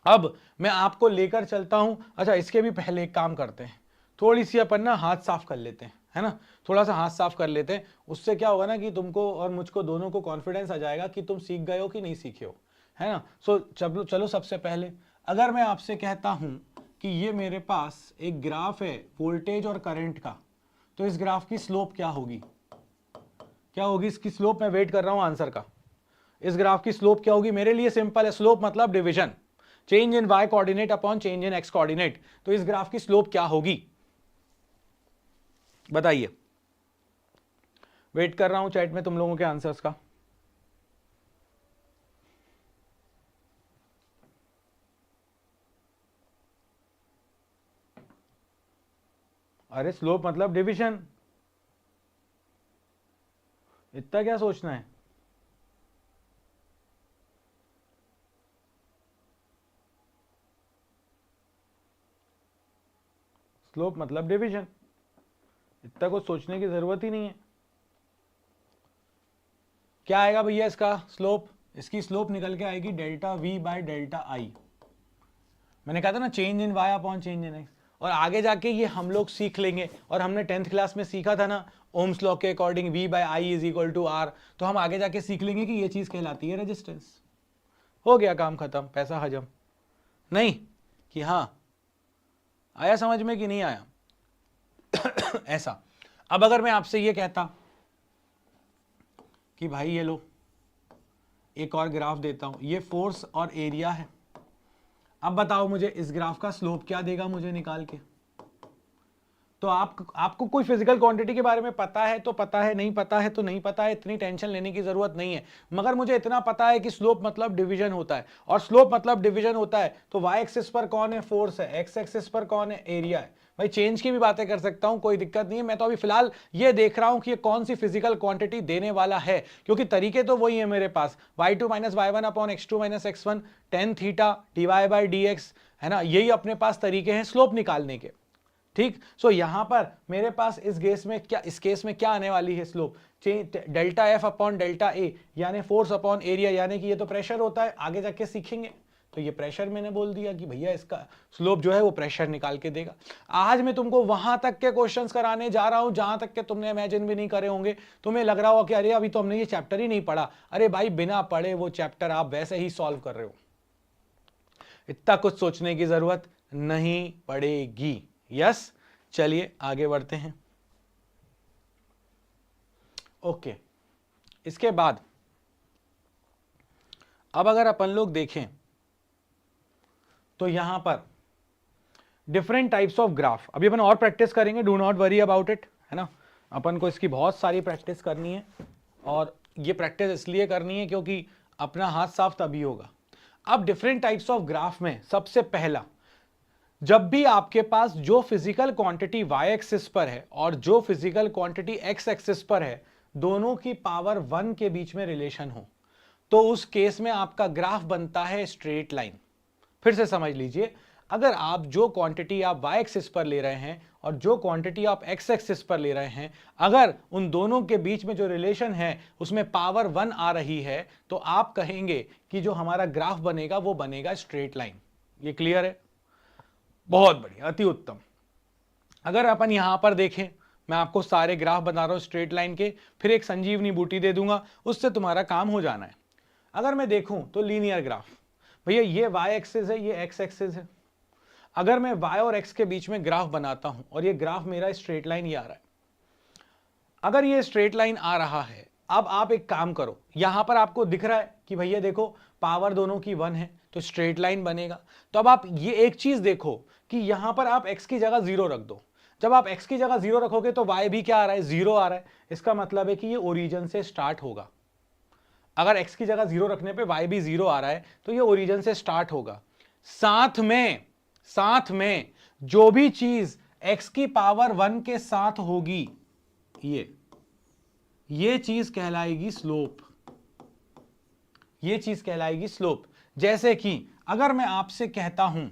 Speaker 1: अब मैं आपको लेकर चलता हूं। अच्छा, इसके भी पहले एक काम करते हैं, थोड़ी सी अपन ना हाथ साफ कर लेते हैं, है ना, थोड़ा सा हाथ साफ कर लेते हैं। उससे क्या होगा ना कि तुमको और मुझको दोनों को कॉन्फिडेंस आ जाएगा कि तुम सीख गए हो कि नहीं सीखे हो, है ना। सो चलो सबसे पहले अगर मैं आपसे कहता हूं कि ये मेरे पास एक ग्राफ है वोल्टेज और करंट का, तो इस ग्राफ की स्लोप क्या होगी, क्या होगी इसकी स्लोप। मैं वेट कर रहा हूं आंसर का। इस ग्राफ की स्लोप क्या होगी, मेरे लिए सिंपल है, स्लोप मतलब division, change in y coordinate upon change in x coordinate. तो इस ग्राफ की स्लोप क्या होगी, बताइए। वेट कर रहा हूं चैट में तुम लोगों के आंसर्स का। अरे स्लोप मतलब डिवीजन, इतना क्या सोचना है। स्लोप मतलब डिवीजन, इतना कुछ सोचने की जरूरत ही नहीं है। क्या आएगा भैया इसका स्लोप, इसकी स्लोप निकल के आएगी delta v by delta i. मैंने कहा था ना change in y upon change in x. और आगे जाके ये हम लोग सीख लेंगे, और हमने 10th क्लास में सीखा था ना ओम्स लॉ के according v by i is equal to r. तो हम आगे जाके सीख लेंगे कि ये चीज कहलाती है रेजिस्टेंस। हो गया काम खत्म, पैसा हजम। नहीं कि हाँ आया समझ में कि नहीं आया ऐसा। अब अगर मैं आपसे ये कहता कि भाई ये लो एक और ग्राफ देता हूं, ये फोर्स और एरिया है, अब बताओ मुझे इस ग्राफ का स्लोप क्या देगा मुझे निकाल के। तो आपको कोई फिजिकल क्वांटिटी के बारे में पता है तो पता है, नहीं पता है तो नहीं पता है, इतनी टेंशन लेने की जरूरत नहीं है। मगर मुझे इतना पता है कि स्लोप मतलब डिवीजन होता है, और स्लोप मतलब डिवीजन होता है तो वाई एक्सिस पर कौन है, फोर्स है, एक्स एक्सिस पर कौन है, एरिया है। भाई चेंज की भी बातें कर सकता हूं, कोई दिक्कत नहीं है। मैं तो अभी फिलहाल ये देख रहा हूं कि ये कौन सी फिजिकल क्वांटिटी देने वाला है, क्योंकि तरीके तो वही है मेरे पास, y2 minus y1 upon x2 minus x1 tan theta dy by dx, है ना, यही अपने पास तरीके हैं स्लोप निकालने के। ठीक, सो यहां पर मेरे पास इस केस में क्या आने वाली है slope, delta f upon delta a, यानी फोर्स अपॉन एरिया, यानी कि ये तो प्रेशर होता है, आगे जाके सीखेंगे। तो ये प्रेशर मैंने बोल दिया कि भैया इसका स्लोप जो है वो प्रेशर निकाल के देगा। आज मैं तुमको वहां तक के क्वेश्चंस कराने जा रहा हूं जहां तक के तुमने इमेजिन भी नहीं करे होंगे। तुम्हें लग रहा होगा कि अरे अभी तो हमने ये चैप्टर ही नहीं पढ़ा। अरे भाई बिना पढ़े वो चैप्टर आप वैसे ही सॉल्व कर रहे हो, इतना कुछ सोचने की जरूरत नहीं पड़ेगी। यस, चलिए आगे बढ़ते हैं। ओके, इसके बाद अब अगर अपन लोग देखें तो यहां पर डिफरेंट टाइप्स ऑफ ग्राफ, अभी अपन और प्रैक्टिस करेंगे, do not worry about it, है ना। अपन को इसकी बहुत सारी प्रैक्टिस करनी है, और ये प्रैक्टिस इसलिए करनी है क्योंकि अपना हाथ साफ तभी होगा। अब डिफरेंट टाइप्स ऑफ ग्राफ में सबसे पहला, जब भी आपके पास जो फिजिकल क्वांटिटी y एक्सिस पर है और जो फिजिकल क्वांटिटी x एक्सिस पर है, दोनों की पावर 1 के बीच में रिलेशन हो, तो उस केस में आपका ग्राफ बनता है स्ट्रेट लाइन। फिर से समझ लीजिए, अगर आप जो क्वांटिटी आप y एक्सिस पर ले रहे हैं और जो क्वांटिटी आप x एक्सिस पर ले रहे हैं, अगर उन दोनों के बीच में जो रिलेशन है उसमें पावर 1 आ रही है, तो आप कहेंगे कि जो हमारा ग्राफ बनेगा वो बनेगा स्ट्रेट लाइन। ये क्लियर है? बहुत बढ़िया, अति उत्तम। अगर अपन यहां पर देखें, मैं आपको सारे ग्राफ बना रहा हूं स्ट्रेट लाइन के, फिर एक संजीवनी बूटी दे दूंगा, उससे तुम्हारा काम हो जाना है। अगर मैं देखूं तो लीनियर ग्राफ, भैया ये वाई एक्सिस है, ये एक्स एक्सिस है। अगर मैं वाई और एक्स के बीच में ग्राफ बनाता हूं और ये ग्राफ मेरा स्ट्रेट लाइन ही आ रहा है, अगर ये स्ट्रेट लाइन आ रहा है, अब आप एक काम करो, यहां पर आपको दिख रहा है कि भैया देखो पावर दोनों की 1 है तो स्ट्रेट लाइन बनेगा। तो अब आप ये एक चीज देखो कि यहां पर आप x की जगह 0 रख दो। जब आप x की जगह 0 रखोगे तो y भी क्या आ रहा है, 0 आ रहा है। इसका मतलब है कि ये ओरिजिन से स्टार्ट होगा। अगर x की जगह 0 रखने पे y भी 0 आ रहा है तो ये ओरिजिन से स्टार्ट होगा। साथ में जो भी चीज x की पावर 1 के साथ होगी, ये चीज कहलाएगी स्लोप। ये चीज कहलाएगी स्लोप। जैसे कि अगर मैं आपसे कहता हूं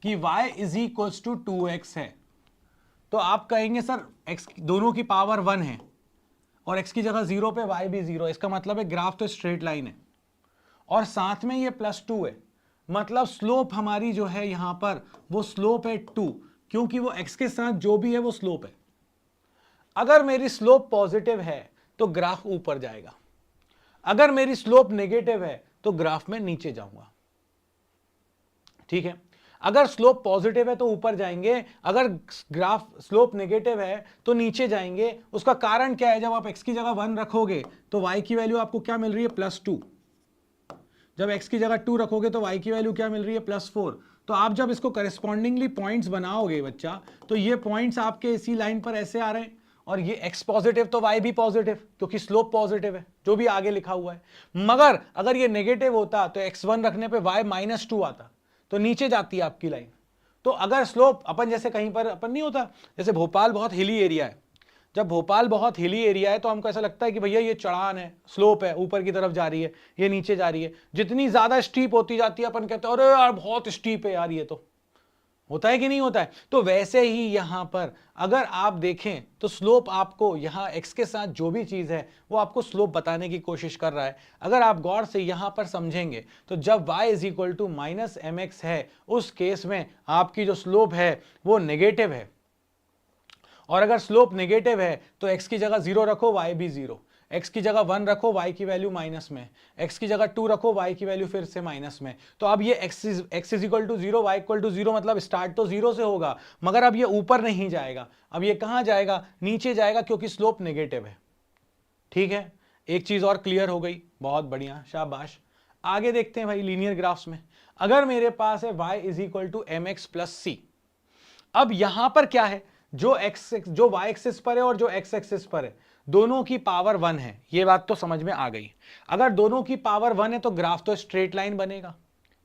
Speaker 1: कि y is equal to 2x है, तो आप कहेंगे सर x दोनों की पावर 1 है और x की जगह 0 पे y भी 0 है। इसका मतलब है ग्राफ तो स्ट्रेट लाइन है और साथ में ये +2 है, मतलब स्लोप हमारी जो है यहां पर वो स्लोप है 2, क्योंकि वो x के साथ जो भी है वो स्लोप है। अगर मेरी स्लोप पॉजिटिव है तो ग्राफ ऊपर जाएगा, अगर मेरी स्लोप नेगेटिव है तो ग्राफ में नीचे जाऊंगा। ठीक है, अगर स्लोप पॉजिटिव है तो ऊपर जाएंगे, अगर ग्राफ स्लोप नेगेटिव है तो नीचे जाएंगे। उसका कारण क्या है, जब आप x की जगह 1 रखोगे तो y की वैल्यू आपको क्या मिल रही है, +2। जब x की जगह 2 रखोगे तो y की वैल्यू क्या मिल रही है, +4। तो आप जब इसको करस्पॉन्डिंगली पॉइंट्स बनाओगे बच्चा, तो ये पॉइंट्स आपके इसी लाइन पर ऐसे आ रहे हैं, और ये x पॉजिटिव तो y भी पॉजिटिव, क्योंकि स्लोप पॉजिटिव है जो भी आगे लिखा हुआ है। मगर अगर ये नेगेटिव होता तो x1 रखने पे y -2 आता, तो नीचे जाती है आपकी लाइन। तो अगर स्लोप अपन जैसे कहीं पर अपन नहीं होता, जैसे भोपाल बहुत हिली एरिया है, जब भोपाल बहुत हिली एरिया है तो हमको ऐसा लगता है कि भैया ये चढ़ान है, स्लोप है, ऊपर की तरफ जा रही है, ये नीचे जा रही है। जितनी ज्यादा स्टीप होती जाती है अपन कहते हैं अरे यार बहुत स्टीप है यार, ये तो होता है कि नहीं होता है। तो वैसे ही यहां पर अगर आप देखें तो स्लोप आपको यहां x के साथ जो भी चीज है वो आपको स्लोप बताने की कोशिश कर रहा है। अगर आप गौर से यहां पर समझेंगे तो जब y is equal to -mx है, उस केस में आपकी जो स्लोप है वो नेगेटिव है, और अगर स्लोप नेगेटिव है तो x की जगह 0 रखो, y भी 0, x की जगह 1 रखो, y की वैल्यू माइनस में, x की जगह 2 रखो, y की वैल्यू फिर से माइनस में। तो अब ये x is equal to 0, y equal to 0, मतलब स्टार्ट तो 0 से होगा, मगर अब ये ऊपर नहीं जाएगा, अब ये कहां जाएगा, नीचे जाएगा, क्योंकि स्लोप नेगेटिव है। ठीक है, एक चीज और क्लियर हो गई, बहुत बढ़िया, शाबाश। आगे देखते हैं भाई लीनियर ग्राफ्स में। अगर मेरे पास है y is equal to mx plus c, अब यहां पर क्या है, जो y एक्सिस पर है और जो x एक्सिस पर है, दोनों की पावर 1 है। ये बात तो समझ में आ गई। अगर दोनों की पावर 1 है तो ग्राफ तो स्ट्रेट लाइन बनेगा,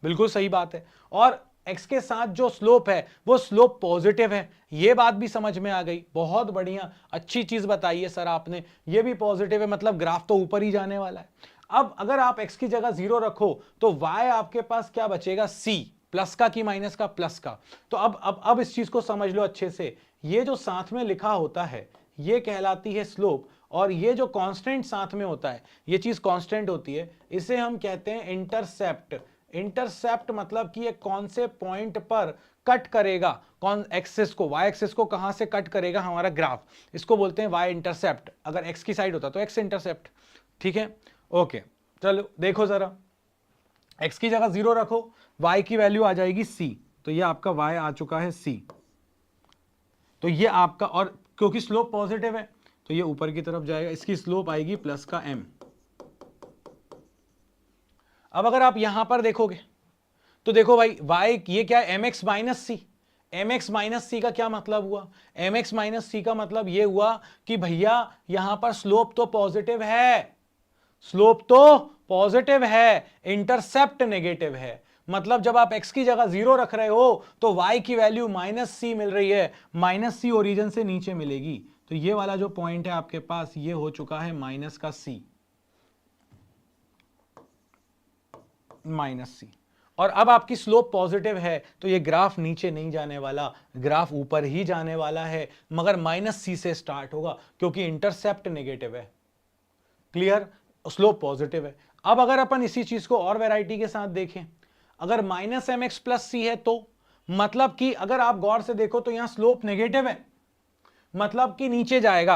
Speaker 1: बिल्कुल सही बात है। और x के साथ जो स्लोप है वो स्लोप पॉजिटिव है, ये बात भी समझ में आ गई, बहुत बढ़िया, अच्छी चीज बताई है सर आपने। ये भी पॉजिटिव है, मतलब ग्राफ तो ऊपर ही जाने वाला है। अब अगर आप x की जगह 0 रखो तो y आपके पास क्या बचेगा, c, प्लस का कि माइनस का, प्लस का। तो अब इस चीज को समझ लो अच्छे से, ये जो साथ में लिखा होता है ये कहलाती है स्लोप, और ये जो कांस्टेंट साथ में होता है ये चीज कांस्टेंट होती है, इसे हम कहते हैं इंटरसेप्ट। इंटरसेप्ट मतलब कि ये कौन से पॉइंट पर कट करेगा, कौन एक्सिस को, y एक्सिस को कहां से कट करेगा हमारा ग्राफ, इसको बोलते हैं y इंटरसेप्ट। अगर x की साइड होता तो x इंटरसेप्ट। ठीक है, ओके, चलो देखो जरा, x की जगह 0 रखो, y की वैल्यू आ जाएगी c, तो ये आपका y आ चुका है c, तो ये आपका, और क्योंकि स्लोप पॉजिटिव है तो ये ऊपर की तरफ जाएगा, इसकी स्लोप आएगी प्लस का m। अब अगर आप यहां पर देखोगे तो देखो भाई y ये क्या है, mx माइनस सी। mx माइनस सी का क्या मतलब हुआ, mx माइनस सी का मतलब ये हुआ कि भैया यहां पर स्लोप तो पॉजिटिव है, स्लोप तो पॉजिटिव है, इंटरसेप्ट नेगेटिव है। मतलब जब आप x की जगह 0 रख रहे हो तो y की वैल्यू -c मिल रही है, -c ओरिजिन से नीचे मिलेगी। तो ये वाला जो पॉइंट है आपके पास ये हो चुका है माइनस का c, -c। और अब आपकी स्लोप पॉजिटिव है तो ये ग्राफ नीचे नहीं जाने वाला, ग्राफ ऊपर ही जाने वाला है, मगर -c से स्टार्ट होगा क्योंकि इंटरसेप्ट नेगेटिव है। क्लियर, स्लोप पॉजिटिव है। अब अगर अपन इसी चीज को और वैरायटी के साथ देखें, अगर -mx प्लस सी है तो मतलब कि अगर आप गौर से देखो तो यहां स्लोप नेगेटिव है, मतलब कि नीचे जाएगा,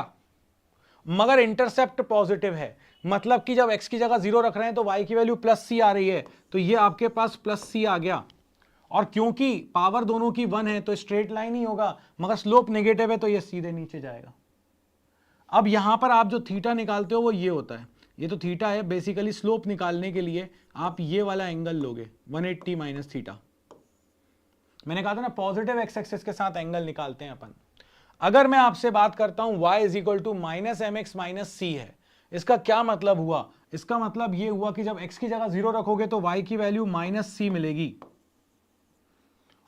Speaker 1: मगर इंटरसेप्ट पॉजिटिव है, मतलब कि जब x की जगह 0 रख रहे हैं तो y की वैल्यू प्लस सी आ रही है, तो ये आपके पास प्लस सी आ गया। और क्योंकि पावर दोनों की 1 है तो स्ट्रेट लाइन ही होगा, मगर स्लोप नेगेटिव है तो ये सीधे नीचे जाएगा। अब यहां पर आप जो थीटा निकालते हो वो ये होता है, ये तो थीटा है, बेसिकली स्लोप निकालने के लिए आप ये वाला एंगल लोगे 180 माइनस थीटा। मैंने कहा था ना पॉजिटिव एक्स एक्सिस के साथ एंगल निकालते हैं अपन। अगर मैं आपसे बात करता हूं y is equal to minus m x minus c है, इसका क्या मतलब हुआ? इसका मतलब ये हुआ कि जब x की जगह 0 रखोगे तो y की वैल्यू माइनस सी मिलेगी,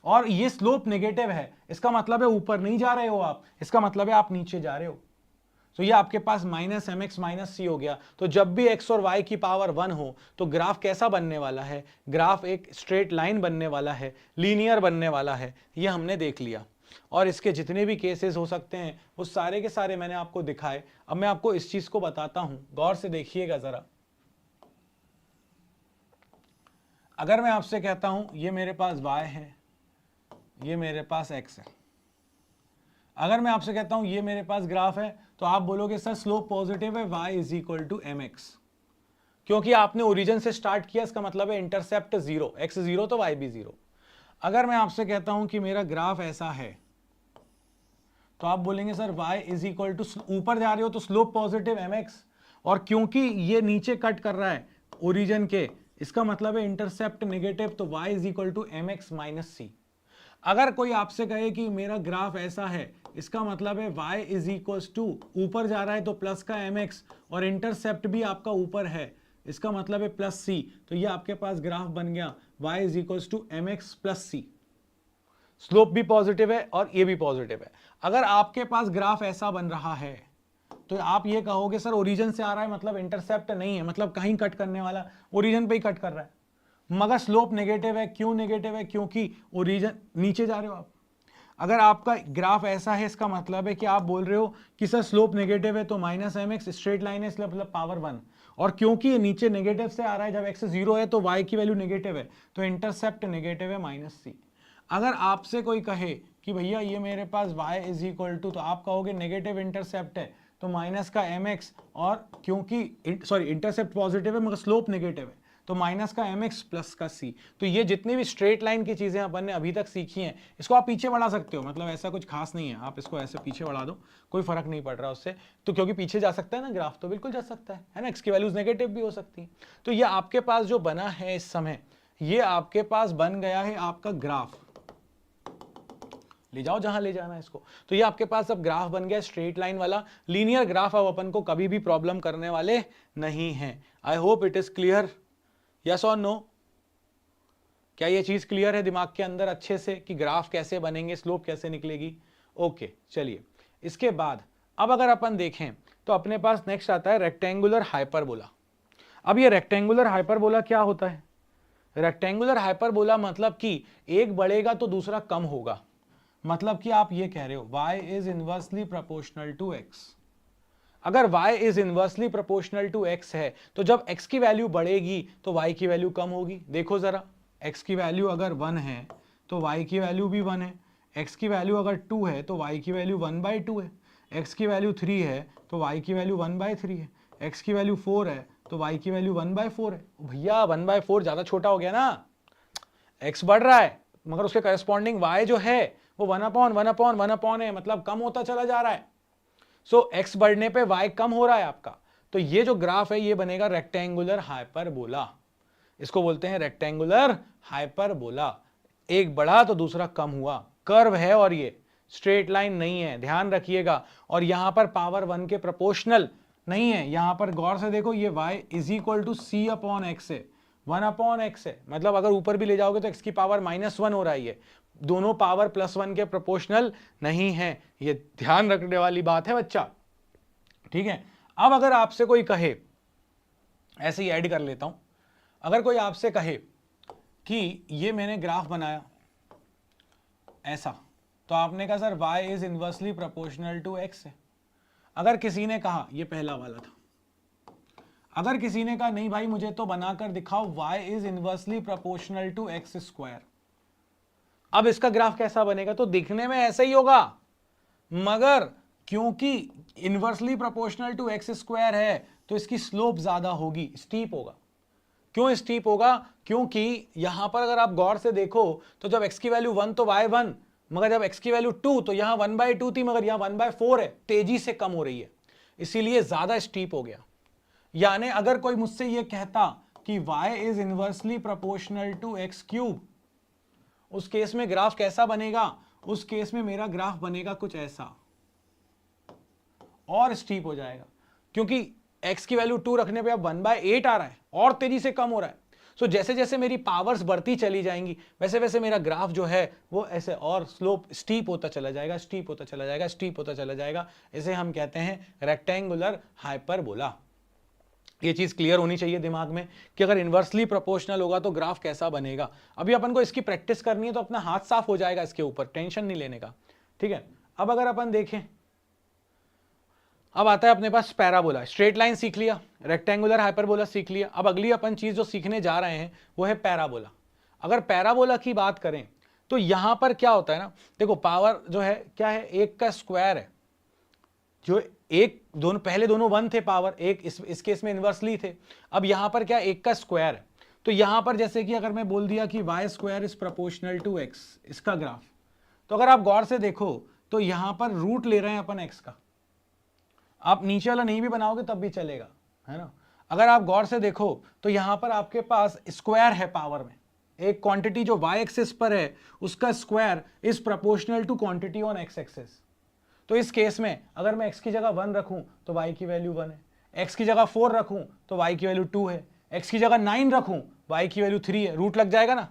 Speaker 1: और ये स्लोप नेगेटिव है, इसका मतलब है ऊपर नहीं जा रहे हो आप, इसका मतलब है आप नीचे जा रहे हो। तो ये आपके पास माइनस एम एक्स माइनस सी हो गया। तो जब भी x और y की पावर 1 हो तो ग्राफ कैसा बनने वाला है? ग्राफ एक स्ट्रेट लाइन बनने वाला है, लीनियर बनने वाला है, ये हमने देख लिया। और इसके जितने भी केसेस हो सकते हैं वो सारे के सारे मैंने आपको दिखाए। अब मैं आपको इस चीज को बताता हूं, गौर से देखिएगा जरा। अगर मैं आपसे कहता हूं ये मेरे पास y है, ये मेरे पास x है, अगर मैं आपसे कहता हूं ये मेरे पास ग्राफ है, तो आप बोलोगे सर स्लोप पॉजिटिव है, y is equal to m x, क्योंकि आपने ओरिजिन से स्टार्ट किया, इसका मतलब है इंटरसेप्ट 0, x 0 तो y भी 0। अगर मैं आपसे कहता हूं कि मेरा ग्राफ ऐसा है, तो आप बोलेंगे sir y is equal to, ऊपर जा रहे हो तो स्लोप पॉजिटिव एम एक्स, और क्योंकि ये नीचे कट कर रहा है ओरिजिन के, इसका मतलब है इंटरसेप्ट नेगेटिव, तो y is equal to m x minus c. अगर कोई आपसे कहे कि मेरा ग्राफ ऐसा है, इसका मतलब है y इज इक्वल टू, ऊपर जा रहा है तो प्लस का एम एक्स, और इंटरसेप्ट भी आपका ऊपर है, इसका मतलब है प्लस सी, तो ये आपके पास ग्राफ बन गया y is equal to m x plus c. Slope भी पॉजिटिव है और ये भी पॉजिटिव है। अगर आपके पास ग्राफ ऐसा बन रहा है तो आप ये कहोगे सर ओरिजिन से आ रहा है, मतलब इंटरसेप्ट नहीं है, मतलब कहीं कट करने वाला, ओरिजिन पे ही कट कर रहा है, मगर स्लोप नेगेटिव है। क्यों नेगेटिव है? क्योंकि ओरिजिन नीचे जा रहे हो आप। अगर आपका ग्राफ ऐसा है, इसका मतलब है कि आप बोल रहे हो कि सर स्लोप नेगेटिव है तो minus m x, straight line है इसलिए मतलब पावर 1, और क्योंकि ये नीचे नेगेटिव से आ रहा है, जब एक्स 0 है तो y की वैल्यू नेगेटिव है, तो इंटरसेप्ट नेगेटिव है माइनस सी। अगर आपसे कोई कहे कि भैया ये मेरे पास y इज इक्वल टू, तो आप कहोगे नेगेटिव इंटरसेप्ट है तो माइनस का एम एक्स, और क्योंकि सॉरी इंटरसेप्ट पॉजिटिव है मगर स्लोप नेगेटिव है तो माइनस का एम एक्स प्लस का सी। तो ये जितनी भी स्ट्रेट लाइन की चीजें अपन ने अभी तक सीखी हैं, इसको आप पीछे बढ़ा सकते हो, मतलब ऐसा कुछ खास नहीं है, आप इसको ऐसे पीछे बढ़ा दो, कोई फर्क नहीं पड़ रहा उससे, तो क्योंकि पीछे जा सकता है ना ग्राफ, तो बिल्कुल जा सकता है ना, एक्स की वैल्यूज नेगेटिव भी हो सकती है। तो ये आपके पास जो बना है इस समय, ये आपके पास बन गया है आपका ग्राफ, ले जाओ जहां ले जाना है इसको। तो ये आपके पास अब ग्राफ बन गया स्ट्रेट लाइन वाला, लीनियर ग्राफ। अब अपन को कभी भी प्रॉब्लम करने वाले नहीं है। I hope it is clear, yes और नो? क्या ये चीज क्लियर है दिमाग के अंदर अच्छे से कि ग्राफ कैसे बनेंगे, स्लोप कैसे निकलेगी? ओके चलिए, इसके बाद अब अगर अपन देखें तो अपने पास नेक्स्ट आता है रेक्टेंगुलर हाइपरबोला। अब ये रेक्टेंगुलर हाइपरबोला क्या होता है? रेक्टेंगुलर हाइपरबोला मतलब कि एक बढ़ेगा तो दूसरा कम होगा, मतलब कि आप ये कह रहे हो y is inversely proportional to x। अगर y is inversely proportional to x है तो जब x की वैल्यू बढ़ेगी तो y की वैल्यू कम होगी। देखो जरा, x की वैल्यू अगर 1 है तो y की वैल्यू भी 1 है, x की वैल्यू अगर 2 है तो y की वैल्यू 1/2 है, x की वैल्यू 3 है तो y की वैल्यू 1/3 है, x की वैल्यू 4 है तो y की वैल्यू 1/4 है। भैया 1/4 ज्यादा छोटा हो गया ना, x बढ़ रहा है मगर उसके करस्पॉन्डिंग y जो है वो 1/1/1 है, मतलब कम होता चला जा रहा है। सो x बढ़ने पे y कम हो रहा है आपका। तो ये जो ग्राफ है ये बनेगा रेक्टेंगुलर हाइपरबोला, इसको बोलते हैं रेक्टेंगुलर हाइपरबोला। एक बढ़ा तो दूसरा कम हुआ, कर्व है और ये स्ट्रेट लाइन नहीं है, ध्यान रखिएगा। और यहां पर पावर 1 के प्रोपोर्शनल नहीं है, यहां पर गौर से देखो, ये y is equal to c/x है, 1/x है, मतलब अगर ऊपर भी ले जाओगे तो x की पावर -1 हो रहा है, दोनों पावर +1 के प्रोपोर्शनल नहीं है, ये ध्यान रखने वाली बात है बच्चा, ठीक है। अब अगर आपसे कोई कहे, ऐसे ही ऐड कर लेता हूं, अगर कोई आपसे कहे कि ये मैंने ग्राफ बनाया ऐसा, तो आपने कहा sir y is inversely proportional to x है। अगर किसी ने कहा, ये पहला वाला था, अगर किसी ने कहा नहीं भाई मुझे तो बनाकर दिखाओ y is inversely proportional to x square, अब इसका ग्राफ कैसा बनेगा? तो दिखने में ऐसा ही होगा, मगर क्योंकि inversely proportional to x square है तो इसकी स्लोप ज्यादा होगी, स्टीप होगा। क्यों स्टीप होगा? क्योंकि यहां पर अगर आप गौर से देखो तो जब x की वैल्यू 1 तो y 1, मगर जब x की वैल्यू 2 तो यहां 1/2 थी, मगर यहां 1/4 है, तेजी से कम हो रही है, इसीलिए ज्यादा स्टीप हो गया। यानी अगर कोई मुझसे यह कहता कि y is inversely proportional to x cube, उस केस में ग्राफ कैसा बनेगा? उस केस में मेरा ग्राफ बनेगा कुछ ऐसा, और स्टीप हो जाएगा, क्योंकि x की वैल्यू 2 रखने पे अब 1/8 आ रहा है और तेजी से कम हो रहा है। सो जैसे जैसे मेरी पावर्स बढ़ती चली जाएंगी वैसे वैसे मेरा ग्राफ जो है वो ऐसे और स्लोप स्टीप होता चला जाएगा, स्टीप होता चला जाएगा, स्टीप होता चला जाएगा। इसे हम कहते हैं रेक्टेंगुलर हाइपरबोला। ये चीज क्लियर होनी चाहिए दिमाग में कि अगर इनवर्सली प्रोपोर्शनल होगा तो ग्राफ कैसा बनेगा। अभी अपन को इसकी प्रैक्टिस करनी है तो अपना हाथ साफ हो जाएगा इसके ऊपर, टेंशन नहीं लेने का, ठीक है। अब अगर अपन देखें, अब आता है अपने पास पैराबोला। स्ट्रेट लाइन सीख लिया, रेक्टेंगुलर हाइपरबोला सीख लिया। अब अगली अपन चीज जो सीखने जा रहे हैं वो है पैराबोला। अगर पैराबोला की बात करें तो यहां पर क्या होता है ना, देखो पावर जो है क्या है, एक का स्क्वायर है, जो एक दोनों पहले दोनों 1 थे पावर, एक इस केस में इनवर्सली थे, अब यहां पर क्या एक का स्क्वायर है। तो यहां पर जैसे कि अगर मैं बोल दिया कि y square is proportional to x, इसका ग्राफ, तो अगर आप गौर से देखो तो यहां पर रूट ले रहे हैं अपन एक्स का, आप नीचे वाला नहीं भी बनाओगे तब भी चलेगा, है ना। अगर आप गौर से देखो तो यहां पर आपके पास स्क्वायर है पावर में, एक क्वांटिटी जो वाई एक्सिस पर है उसका square is proportional to quantity on x axis. तो इस केस में अगर मैं x की जगह 1 रखूं तो y की वैल्यू 1 है, x की जगह 4 रखूं तो y की वैल्यू 2 है, x की जगह 9 रखूं y की वैल्यू 3 है, रूट लग जाएगा ना।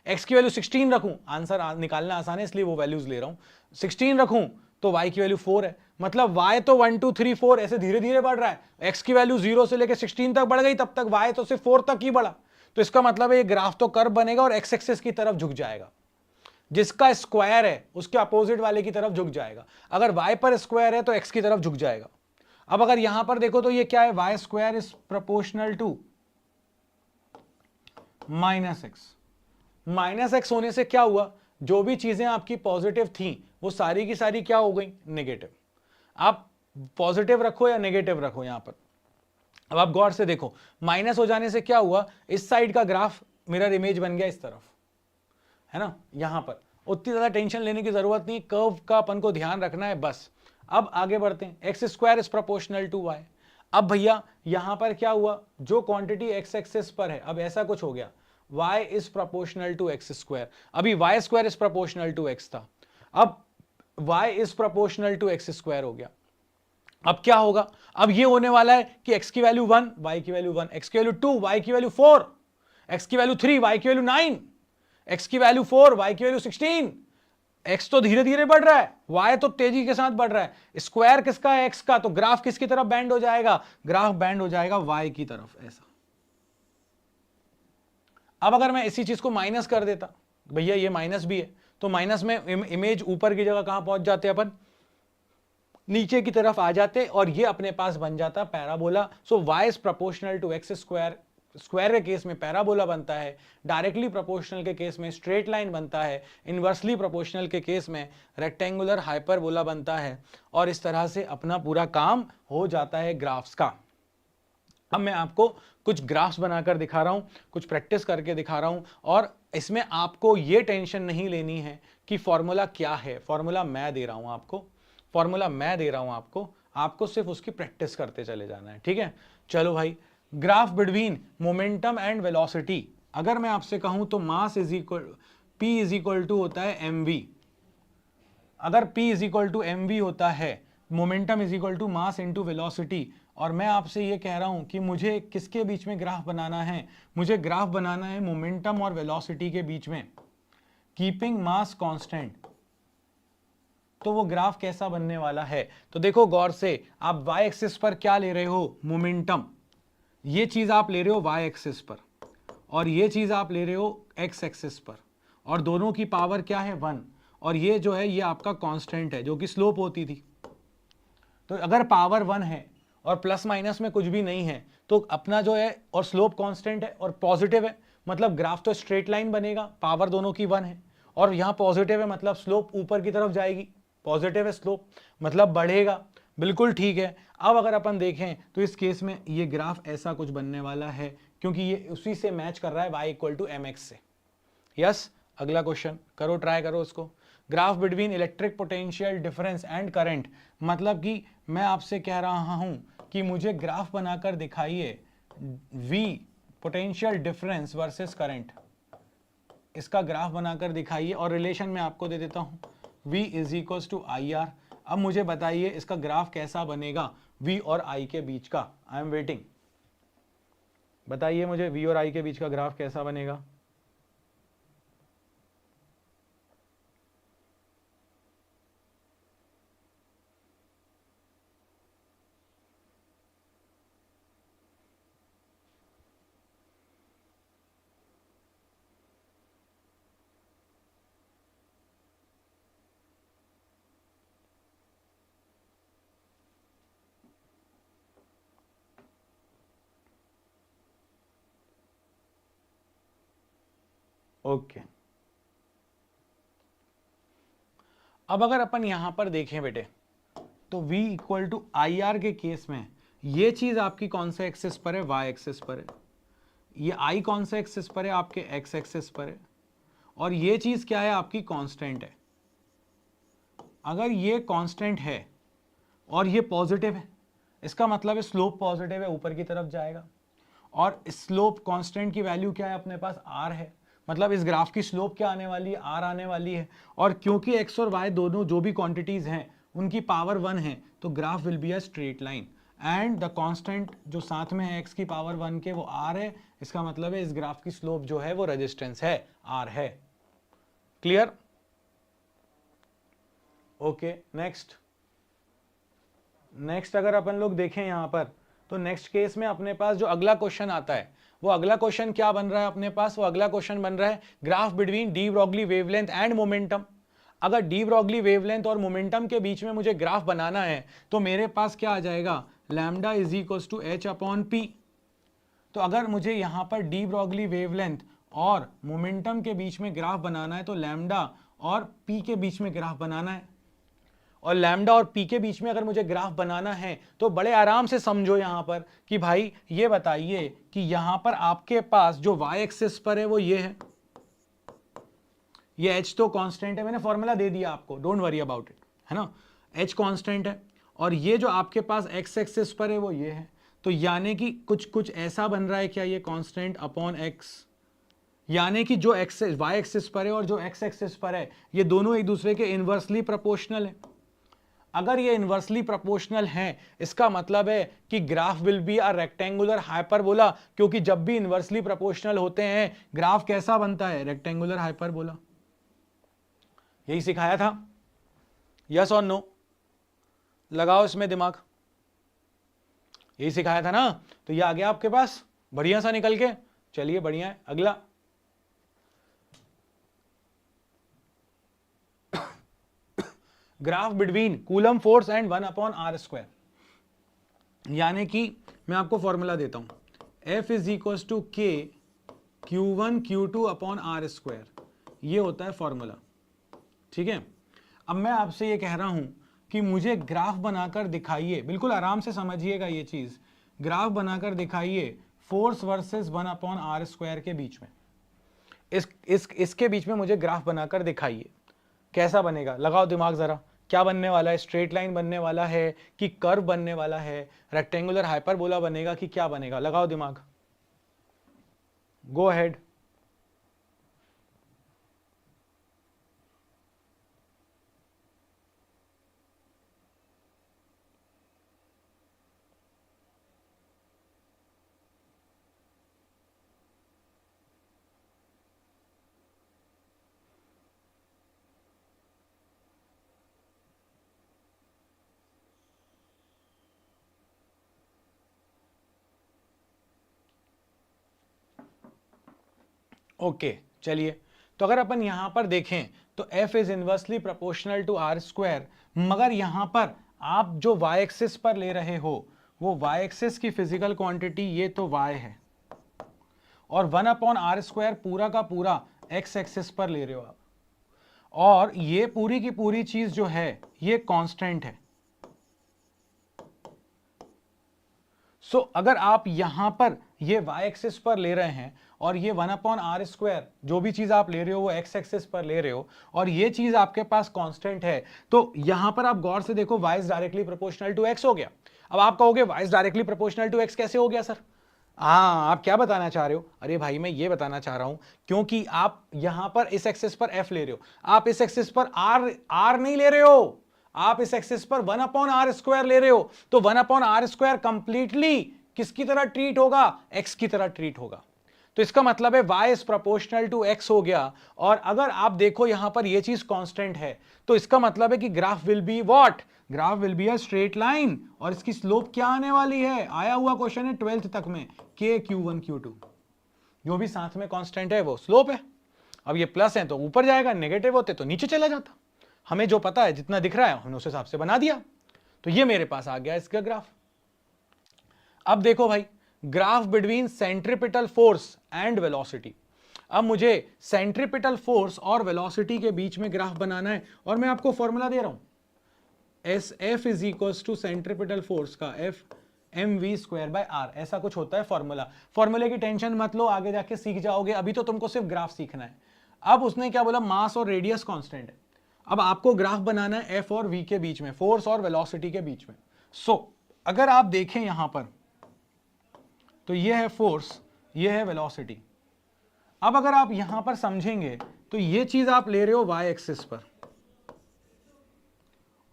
Speaker 1: x की वैल्यू 16 रखूं, आंसर निकालना आसान है इसलिए वो वैल्यूज ले रहा हूं, 16 रखूं तो y की वैल्यू 4 है, मतलब y तो 1 2 3 4 ऐसे धीरे धीरे बढ़ रहा है। x की वैल्यू 0 से लेकर 16 तक बढ़ गई, तब तक y तो सिर्फ 4 तक ही बढ़ा। तो इसका मतलब है ये ग्राफ तो कर्व बनेगा और x एक्सिस की तरफ झुक जाएगा, जिसका स्क्वायर है उसके अपोजिट वाले की तरफ झुक जाएगा। अगर y पर स्क्वायर है तो x की तरफ झुक जाएगा। अब अगर यहां पर देखो तो ये क्या है, y square is proportional to -x होने से क्या हुआ, जो भी चीजें आपकी पॉजिटिव थी वो सारी की सारी क्या हो गई, नेगेटिव। आप पॉजिटिव रखो या नेगेटिव रखो यहां पर, अब आप गौर से देखो माइनस हो जाने से क्या हुआ, इस साइड का ग्राफ मिरर इमेज बन गया इस तरफ, है ना। यहां पर उतनी ज्यादा टेंशन लेने की जरूरत नहीं, कर्व का अपन को ध्यान रखना है बस। अब आगे बढ़ते हैं, x square is proportional to y. अब भैया यहां पर क्या हुआ, जो क्वांटिटी एक्स एक्सिस पर है अब ऐसा कुछ हो गया, y is proportional to x square. अभी y square is proportional to x था, अब y is proportional to x square हो गया। अब क्या होगा, अब ये होने वाला है कि x की वैल्यू 1 y की वैल्यू 1, x की वैल्यू 2 y की वैल्यू 4, x की वैल्यू 3 y की वैल्यू 9, x की वैल्यू 4 y की वैल्यू 16। x तो धीरे धीरे बढ़ रहा है, y तो तेजी के साथ बढ़ रहा है। स्क्वायर किसका है, x का, तो ग्राफ किसकी तरफ बैंड हो जाएगा, ग्राफ बैंड हो जाएगा y की तरफ ऐसा। अब अगर मैं इसी चीज को माइनस कर देता, भैया ये माइनस भी है, तो माइनस में इमेज ऊपर की जगह कहां पहुंच जाते अपन, नीचे की तरफ आ जाते, और ये अपने पास बन जाता parabola. So y is proportional to x square, square के केस में पैराबोला बनता है, डायरेक्टली प्रोपोर्शनल के केस में स्ट्रेट लाइन बनता है, इनवर्सली प्रोपोर्शनल के केस में रेक्टेंगुलर हाइपरबोला बनता है, और इस तरह से अपना पूरा काम हो जाता है ग्राफ्स का। अब मैं आपको कुछ ग्राफ्स बनाकर दिखा रहा हूं, कुछ प्रैक्टिस करके दिखा रहा हूं, और इसमें आपको ये टेंशन नहीं लेनी है कि फॉर्मूला क्या है, फॉर्मूला मैं दे रहा हूं आपको, फॉर्मूला मैं दे रहा हूं आपको सिर्फ उसकी प्रैक्टिस करते चले जाना है, ठीक है। चलो भाई, graph between momentum and velocity, अगर मैं आपसे कहूं तो mass is equal P is equal to होता है mv। अगर P is equal to mv होता है, momentum is equal to mass into velocity, और मैं आपसे ये कह रहा हूं कि मुझे किसके बीच में ग्राफ बनाना है, मुझे ग्राफ बनाना है मोमेंटम और वेलोसिटी के बीच में, कीपिंग मास कांस्टेंट। तो वो ग्राफ कैसा बनने वाला है, तो देखो गौर से, आप y एक्सिस पर क्या ले रहे हो, मोमेंटम, ये चीज आप ले रहे हो y एक्सिस पर, और ये चीज आप ले रहे हो x एक्सिस पर, और दोनों की पावर क्या है 1, और ये जो है ये आपका कांस्टेंट है जो कि स्लोप होती थी। तो अगर पावर 1 है और प्लस माइनस में कुछ भी नहीं है तो अपना जो है, और स्लोप कांस्टेंट है और पॉजिटिव है, मतलब ग्राफ तो स्ट्रेट लाइन बनेगा, पावर दोनों की 1 है, और यहां पॉजिटिव है मतलब स्लोप ऊपर की तरफ जाएगी, पॉजिटिव है स्लोप, मतलब बढ़ेगा, बिल्कुल ठीक है। अब अगर अपन देखें तो इस केस में ये ग्राफ ऐसा कुछ बनने वाला है, क्योंकि ये उसी से मैच कर रहा है y इक्वल टू mx से। यस, अगला क्वेश्चन करो, ट्राई करो उसको। Graph between electric potential difference and current, मतलब कि मैं आपसे कह रहा हूं कि मुझे ग्राफ बनाकर दिखाइए v potential difference versus current, इसका ग्राफ बनाकर दिखाइए, और रिलेशन में आपको दे देता हूं v is equal to i r. अब मुझे बताइए इसका ग्राफ कैसा बनेगा v और i के बीच का। आई एम वेटिंग, बताइए मुझे v और i के बीच का ग्राफ कैसा बनेगा। ओके, अब अगर अपन यहां पर देखें बेटे, तो v equal to i r के केस में ये चीज आपकी कौन से एक्सिस पर है, y एक्सिस पर है। ये i कौन से एक्सिस पर है, आपके x एक्सिस पर है। और ये चीज क्या है, आपकी कांस्टेंट है। अगर ये कांस्टेंट है और ये पॉजिटिव है, इसका मतलब है स्लोप पॉजिटिव है, ऊपर की तरफ जाएगा। और स्लोप कांस्टेंट की वैल्यू क्या है अपने पास, r है, मतलब इस ग्राफ की स्लोप क्या आने वाली है, r आने वाली है। और क्योंकि x और y दोनों जो भी क्वांटिटीज हैं उनकी पावर 1 है, तो graph will be a straight line and the constant जो साथ में है x की पावर 1 के वो r है। इसका मतलब है इस ग्राफ की स्लोप जो है वो रेजिस्टेंस है, r है। क्लियर? ओके, नेक्स्ट अगर अपन लोग देखें यहां पर, तो नेक्स्ट केस में अपने पास जो अगला क्वेश्चन आता है, वो अगला क्वेश्चन क्या बन रहा है अपने पास, वो अगला क्वेश्चन बन रहा है graph between D Broglie wavelength and momentum. अगर डी ब्रॉगली वेवलेंथ और मोमेंटम के बीच में मुझे ग्राफ बनाना है, तो मेरे पास क्या आ जाएगा, lambda is equal to h upon p. तो अगर मुझे यहां पर डी ब्रॉगली वेवलेंथ और मोमेंटम के बीच में ग्राफ बनाना है, तो लैम्डा और पी के बीच में ग्राफ बनाना है। और लैम्डा और पी के बीच में अगर मुझे ग्राफ बनाना है, तो बड़े आराम से समझो यहां पर कि भाई ये बताइए कि यहां पर आपके पास जो y एक्सिस पर है वो ये है, ये h तो कांस्टेंट है, मैंने फॉर्मूला दे दिया आपको, डोंट वरी अबाउट इट, है ना, h कांस्टेंट है। और ये जो आपके पास x एक्सिस पर है वो ये है, तो यानी कि कुछ ऐसा बन रहा है क्या, ये कांस्टेंट अपॉन x, यानी कि जो एक्सिस y एक्सिस पर है और जो x एक्सिस पर है ये दोनों एक दूसरे के इनवर्सली प्रोपोर्शनल है। अगर ये इनवर्सली प्रोपोर्शनल है, इसका मतलब है कि graph will be a rectangular hyperbola, क्योंकि जब भी इनवर्सली प्रोपोर्शनल होते हैं ग्राफ कैसा बनता है, रेक्टेंगुलर हाइपरबोला। यही सिखाया था, यस और नो, लगाओ इसमें दिमाग, यही सिखाया था ना। तो ये आ गया आपके पास बढ़िया सा निकल के, चलिए बढ़िया है। अगला graph between Coulomb force and 1 upon r square, यानी कि मैं आपको फॉर्मूला देता हूं, F इज इक्वल टू के Q1 Q2 upon r square, ये होता है फॉर्मूला, ठीक है। अब मैं आपसे ये कह रहा हूं कि मुझे ग्राफ बनाकर दिखाइए, बिल्कुल आराम से समझिएगा ये चीज, ग्राफ बनाकर दिखाइए force versus 1 upon r square के बीच में, इसके बीच में मुझे ग्राफ बनाकर दिखाइए, कैसा बनेगा, लगाओ दिमाग जरा, क्या बनने वाला है, स्ट्रेट लाइन बनने वाला है कि कर्व बनने वाला है, रेक्टेंगुलर हाइपरबोला बनेगा कि क्या बनेगा, लगाओ दिमाग, गो अहेड। ओके, चलिए, तो अगर अपन यहां पर देखें तो f is inversely proportional to r square, मगर यहां पर आप जो y एक्सिस पर ले रहे हो वो y एक्सिस की फिजिकल क्वांटिटी ये तो y है, और 1 अपॉन आर स्क्वायर पूरा का पूरा x एक्सिस पर ले रहे हो आप। और ये पूरी की पूरी चीज जो है ये कांस्टेंट है। सो अगर आप यहां पर ये y एक्सिस पर ले रहे हैं और ये 1/r² जो भी चीज आप ले रहे हो वो x एक्सिस पर ले रहे हो और ये चीज आपके पास कांस्टेंट है, तो यहां पर आप गौर से देखो y is directly proportional to x हो गया। अब आप कहोगे y is directly proportional to x कैसे हो गया सर? हाँ, आप क्या बताना चाह रहे हो? अरे भाई मैं ये बताना चाह रहा हूं क्योंकि आप यहां पर इस एक्सिस पर f ले रहे हो, आप इस एक्सिस पर r नहीं ले रहे हो, आप इस एक्सिस पर 1/r² ले रहे हो। तो 1/r² कंप्लीटली किसकी तरह ट्रीट होगा? x की तरह ट्रीट होगा। तो इसका मतलब है y is proportional to x हो गया। और अगर आप देखो यहां पर यह चीज कांस्टेंट है तो इसका मतलब है कि graph will be what? Graph will be a straight line. और इसकी स्लोप क्या आने वाली है? आया हुआ क्वेश्चन है 12th तक में, k q1 q2, जो भी साथ में कांस्टेंट है वो स्लोप है। अब ये प्लस है तो ऊपर जाएगा, नेगेटिव होते तो नीचे चला जाता। हमें जो पता है जितना दिख रहा है हमने उस हिसाब से बना दिया। तो ये मेरे पास आ गया इसका ग्राफ। अब देखो भाई, graph between centripetal force and velocity. अब मुझे सेंट्रीपिटल फोर्स और वेलोसिटी के बीच में ग्राफ बनाना है और मैं आपको फॉर्मूला दे रहा हूं, s f is equals to centripetal force का एफ mv²/r, ऐसा कुछ होता है फॉर्मूला। फॉर्मूले की टेंशन मत लो, आगे जाके सीख जाओगे, अभी तो तुमको सिर्फ ग्राफ सीखना है। अब उसने क्या बोला? मास और रेडियस कांस्टेंट है। अब आपको ग्राफ बनाना है एफ और वी के बीच में, फोर्स और वेलोसिटी के बीच में। अगर आप देखें यहां पर तो ये है फोर्स, ये है वेलोसिटी। अब अगर आप यहां पर समझेंगे तो ये चीज आप ले रहे हो y एक्सिस पर,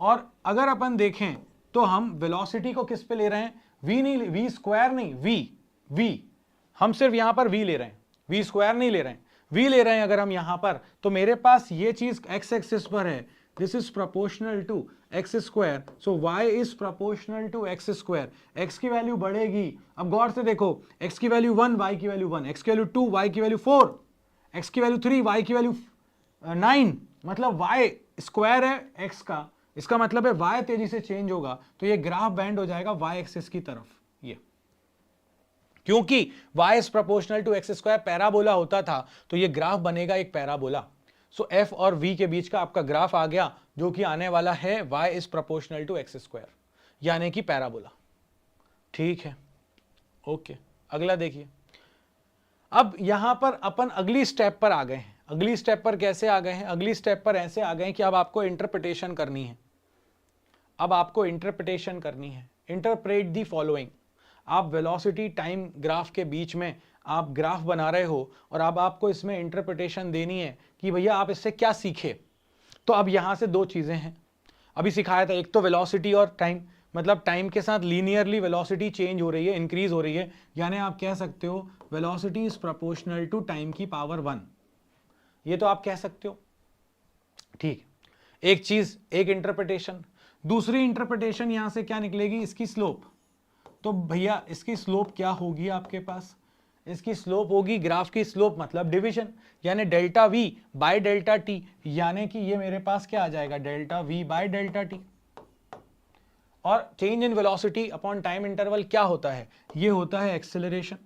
Speaker 1: और अगर अपन देखें तो हम वेलोसिटी को किस पे ले रहे हैं? v नहीं, v² नहीं, v हम सिर्फ यहां पर v ले रहे हैं, v² नहीं ले रहे हैं, v ले रहे हैं। अगर हम यहां पर, तो मेरे पास ये चीज x एक्सिस पर है, this is proportional to x², so y is proportional to x²। x की वैल्यू बढ़ेगी। अब गौर से देखो, x की वैल्यू 1, y की वैल्यू 1, x की वैल्यू 2, y की वैल्यू 4, x की वैल्यू 3, y की वैल्यू 9, मतलब y² है x का, इसका मतलब है y तेजी से चेंज होगा, तो ये ग्राफ बैंड हो जाएगा y एक्सिस की तरफ। ये क्योंकि y is proportional to x² parabola होता था, तो ये ग्राफ बनेगा एक पैराबोला। सो f और v के बीच का आपका ग्राफ आ गया, जो कि आने वाला है y is proportional to x², यानी कि पैराबोला। ठीक है, ओके, अगला देखिए। अब यहां पर अपन अगली स्टेप पर आ गए हैं। अगली स्टेप पर कैसे आ गए हैं? अगली स्टेप पर ऐसे आ गए हैं कि अब आपको इंटरप्रिटेशन करनी है। अब आपको इंटरप्रिटेशन करनी है। Interpret the following. आप वेलोसिटी टाइम ग्राफ के बीच में आप ग्राफ बना रहे हो और अब आपको इसमें इंटरप्रिटेशन देनी है कि भैया आप इससे क्या सीखे। तो अब यहां से दो चीजें हैं, अभी सिखाया था, एक तो वेलोसिटी और टाइम, मतलब टाइम के साथ लीनियरली वेलोसिटी चेंज हो रही है, इंक्रीज हो रही है, यानी आप कह सकते हो velocity is proportional to time की पावर 1, ये तो आप कह सकते हो। ठीक, एक चीज, एक इंटरप्रिटेशन। दूसरी इंटरप्रिटेशन यहां से क्या निकलेगी? इसकी स्लोप। तो भैया इसकी स्लोप क्या होगी आपके पास? इसकी स्लोप होगी, ग्राफ की स्लोप मतलब डिवीजन, यानी delta v by delta t, यानी कि ये मेरे पास क्या आ जाएगा? Delta v by delta t. और change in velocity upon time interval क्या होता है? ये होता है एक्सेलरेशन।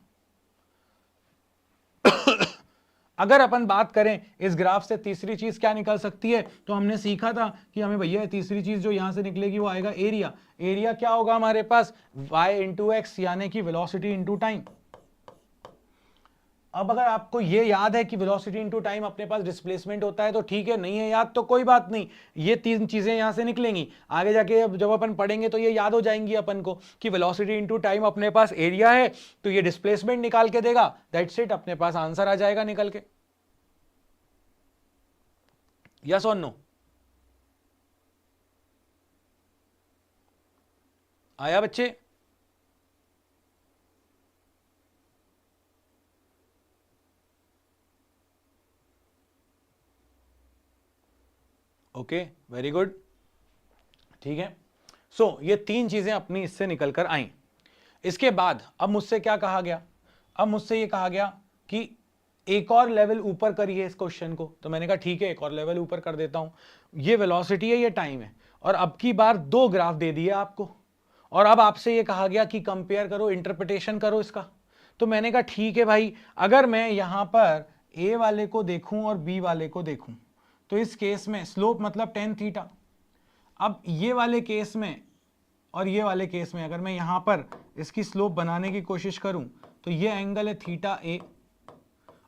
Speaker 1: अगर अपन बात करें इस ग्राफ से तीसरी चीज क्या निकल सकती है, तो हमने सीखा था कि हमें भैया तीसरी चीज जो यहां से निकलेगी वो आएगा एरिया। एरिया क्या होगा हमारे पास? y इंटू एक्स, यानी कि वेलोसिटी इंटू टाइम। अब अगर आपको ये याद है कि वेलोसिटी इंटू टाइम अपने पास डिस्प्लेसमेंट होता है तो ठीक है, नहीं है याद तो कोई बात नहीं, ये तीन चीजें यहां से निकलेंगी। आगे जाके जब अपन पढ़ेंगे तो ये याद हो जाएंगी अपन को कि वेलोसिटी इंटू टाइम अपने पास एरिया है, तो ये डिस्प्लेसमेंट निकाल के देगा, दैट्स इट, अपने पास आंसर आ जाएगा निकल के। यस और नो? आया बच्चे? Okay, very good. ठीक है, सो ये तीन चीजें अपनी इससे निकलकर आई। इसके बाद अब मुझसे क्या कहा गया? अब मुझसे ये कहा गया कि एक और लेवल ऊपर करिए इस क्वेश्चन को। तो मैंने कहा ठीक है, एक और लेवल ऊपर कर देता हूं। ये वेलोसिटी है, ये टाइम है, और अब की बार दो ग्राफ दे दिए आपको, और अब आपसे ये कहा गया कि कंपेयर करो, इंटरप्रिटेशन करो इसका। तो मैंने कहा ठीक है भाई, अगर मैं यहां पर ए वाले को देखूं और बी वाले को देखूं, तो इस केस में स्लोप मतलब टेन थीटा। अब ये वाले केस में और ये वाले केस में अगर मैं यहां पर इसकी स्लोप बनाने की कोशिश करूं तो ये एंगल है थीटा ए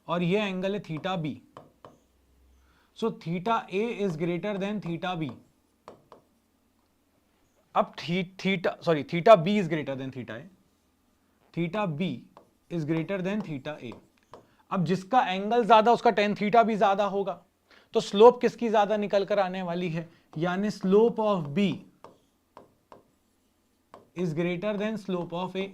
Speaker 1: और ये एंगल है theta b. So theta a is greater than theta b. अब theta b is greater than theta a, theta b is greater than theta a. अब जिसका एंगल ज्यादा उसका टेन थीटा भी ज्यादा होगा, तो स्लोप किसकी ज्यादा निकल कर आने वाली है, यानी slope of b is greater than slope of a.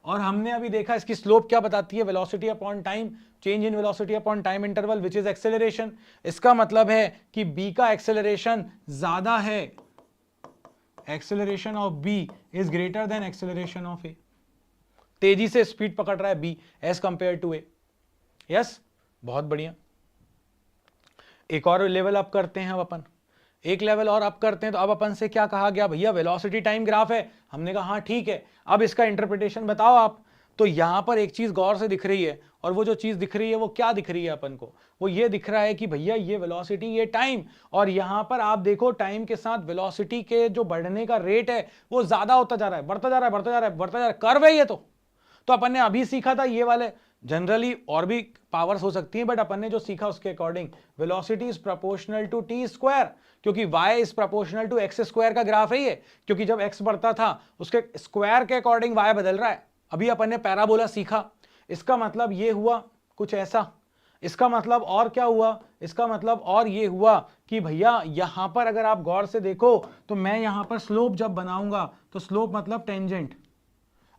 Speaker 1: और हमने अभी देखा इसकी स्लोप क्या बताती है, velocity upon time, change in velocity upon time interval which is acceleration. इसका मतलब है कि बी का एक्सेलरेशन ज्यादा है, acceleration of b is greater than acceleration of a. तेजी से स्पीड पकड़ रहा है b as compare to a. Yes, बहुत बढ़िया। एक और लेवल अप करते हैं अब अपन, एक लेवल और अप करते हैं। तो अब अपन से क्या कहा गया, भैया वेलोसिटी टाइम ग्राफ है। हमने कहा हाँ ठीक है, अब इसका इंटरप्रिटेशन बताओ आप। तो यहां पर एक चीज गौर से दिख रही है, और वो जो चीज दिख रही है वो क्या दिख रही है अपन को, वो ये दिख रहा है कि भैया ये वेलोसिटी, ये टाइम, और यहां पर आप देखो टाइम के साथ वेलोसिटी के जो बढ़ने का रेट है वो ज्यादा होता जा रहा है, बढ़ता जा रहा है, बढ़ता जा रहा है, बढ़ता जा रहा है। कर्व है ये तो अपन ने अभी सीखा था ये वाले, जनरली और भी पावर्स हो सकती हैं, बट अपन ने जो सीखा उसके according velocity is proportional to t square, क्योंकि y is proportional to x square का ग्राफ है ये, क्योंकि जब x बढ़ता था उसके स्क्वायर के अकॉर्डिंग y बदल रहा है। अभी अपन ने पैराबोला सीखा, इसका मतलब ये हुआ कुछ ऐसा। इसका मतलब और क्या हुआ, इसका मतलब और ये हुआ कि भैया यहां पर अगर आप गौर से देखो तो मैं यहां पर स्लोप जब बनाऊंगा तो स्लोप मतलब टेंजेंट,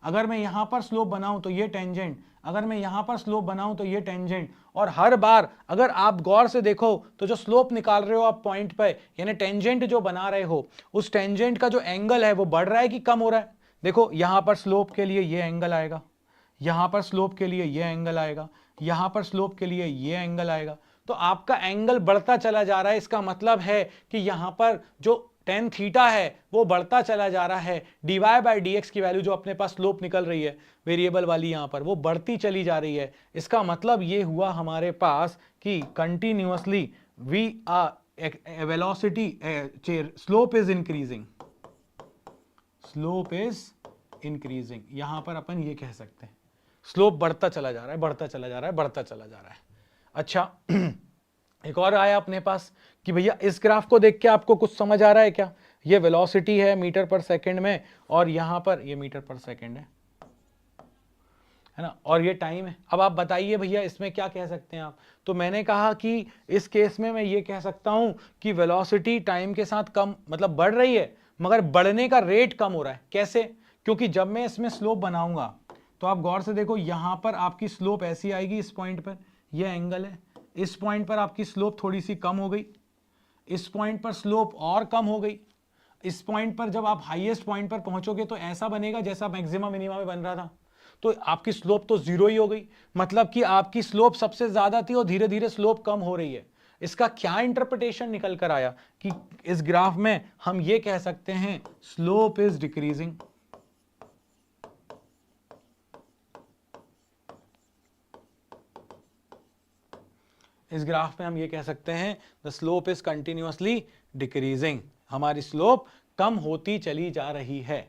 Speaker 1: अगर मैं यहां पर स्लोप बनाऊं तो ये टेंजेंट, अगर मैं यहां पर स्लोप बनाऊं तो ये टेंजेंट। और हर बार अगर आप गौर से देखो तो जो स्लोप निकाल रहे हो आप पॉइंट पे, यानी टेंजेंट जो बना रहे हो, उस टेंजेंट का जो एंगल है वो बढ़ रहा है कि कम हो रहा है। देखो यहां पर स्लोप के लिए ये एंगल आएगा, यहां पर स्लोप के लिए ये एंगल आएगा, यहां पर स्लोप के लिए ये एंगल आएगा। तो आपका एंगल बढ़ता चला जा रहा है। इसका मतलब है कि यहां पर जो टेन थीटा है वो बढ़ता चला जा रहा है, dy बाई डी एक्स की वैल्यू जो अपने पास स्लोप निकल रही है वेरिएबल वाली यहां पर, वो बढ़ती चली जा रही है। इसका मतलब ये हुआ हमारे पास कि continuously v or velocity slope is increasing, slope is increasing. यहां पर अपन ये कह सकते हैं स्लोप बढ़ता चला जा रहा है, बढ़ता चला जा रहा है, बढ़ता चला जा रहा है। अच्छा एक और आया अपने पास कि भैया इस ग्राफ को देख के आपको कुछ समझ आ रहा है क्या, ये वेलोसिटी है मीटर पर सेकंड में, और यहां पर ये मीटर पर सेकंड है ना, और ये टाइम है। अब आप बताइए भैया इसमें क्या कह सकते हैं आप। तो मैंने कहा कि इस केस में मैं ये कह सकता हूं कि वेलोसिटी टाइम के साथ कम मतलब बढ़ रही है, मगर बढ़ने का रेट कम हो रहा है। कैसे, क्योंकि जब मैं इसमें स्लोप बनाऊंगा तो आप गौर से देखो यहां पर आपकी स्लोप ऐसी आएगी, इस पॉइंट पर यह एंगल है, इस पॉइंट पर आपकी स्लोप थोड़ी सी कम हो गई, इस पॉइंट पर स्लोप और कम हो गई, इस पॉइंट पर जब आप हाईएस्ट पॉइंट पर पहुंचोगे तो ऐसा बनेगा जैसा मैक्सिमम मिनिमम में बन रहा था, तो आपकी स्लोप तो जीरो ही हो गई। मतलब कि आपकी स्लोप सबसे ज्यादा थी और धीरे धीरे स्लोप कम हो रही है। इसका क्या इंटरप्रिटेशन निकल कर आया कि इस ग्राफ में हम ये कह सकते हैं स्लोप इज डिक्रीजिंग। इस ग्राफ में हम ये कह सकते हैं the slope is continuously decreasing, हमारी स्लोप कम होती चली जा रही है,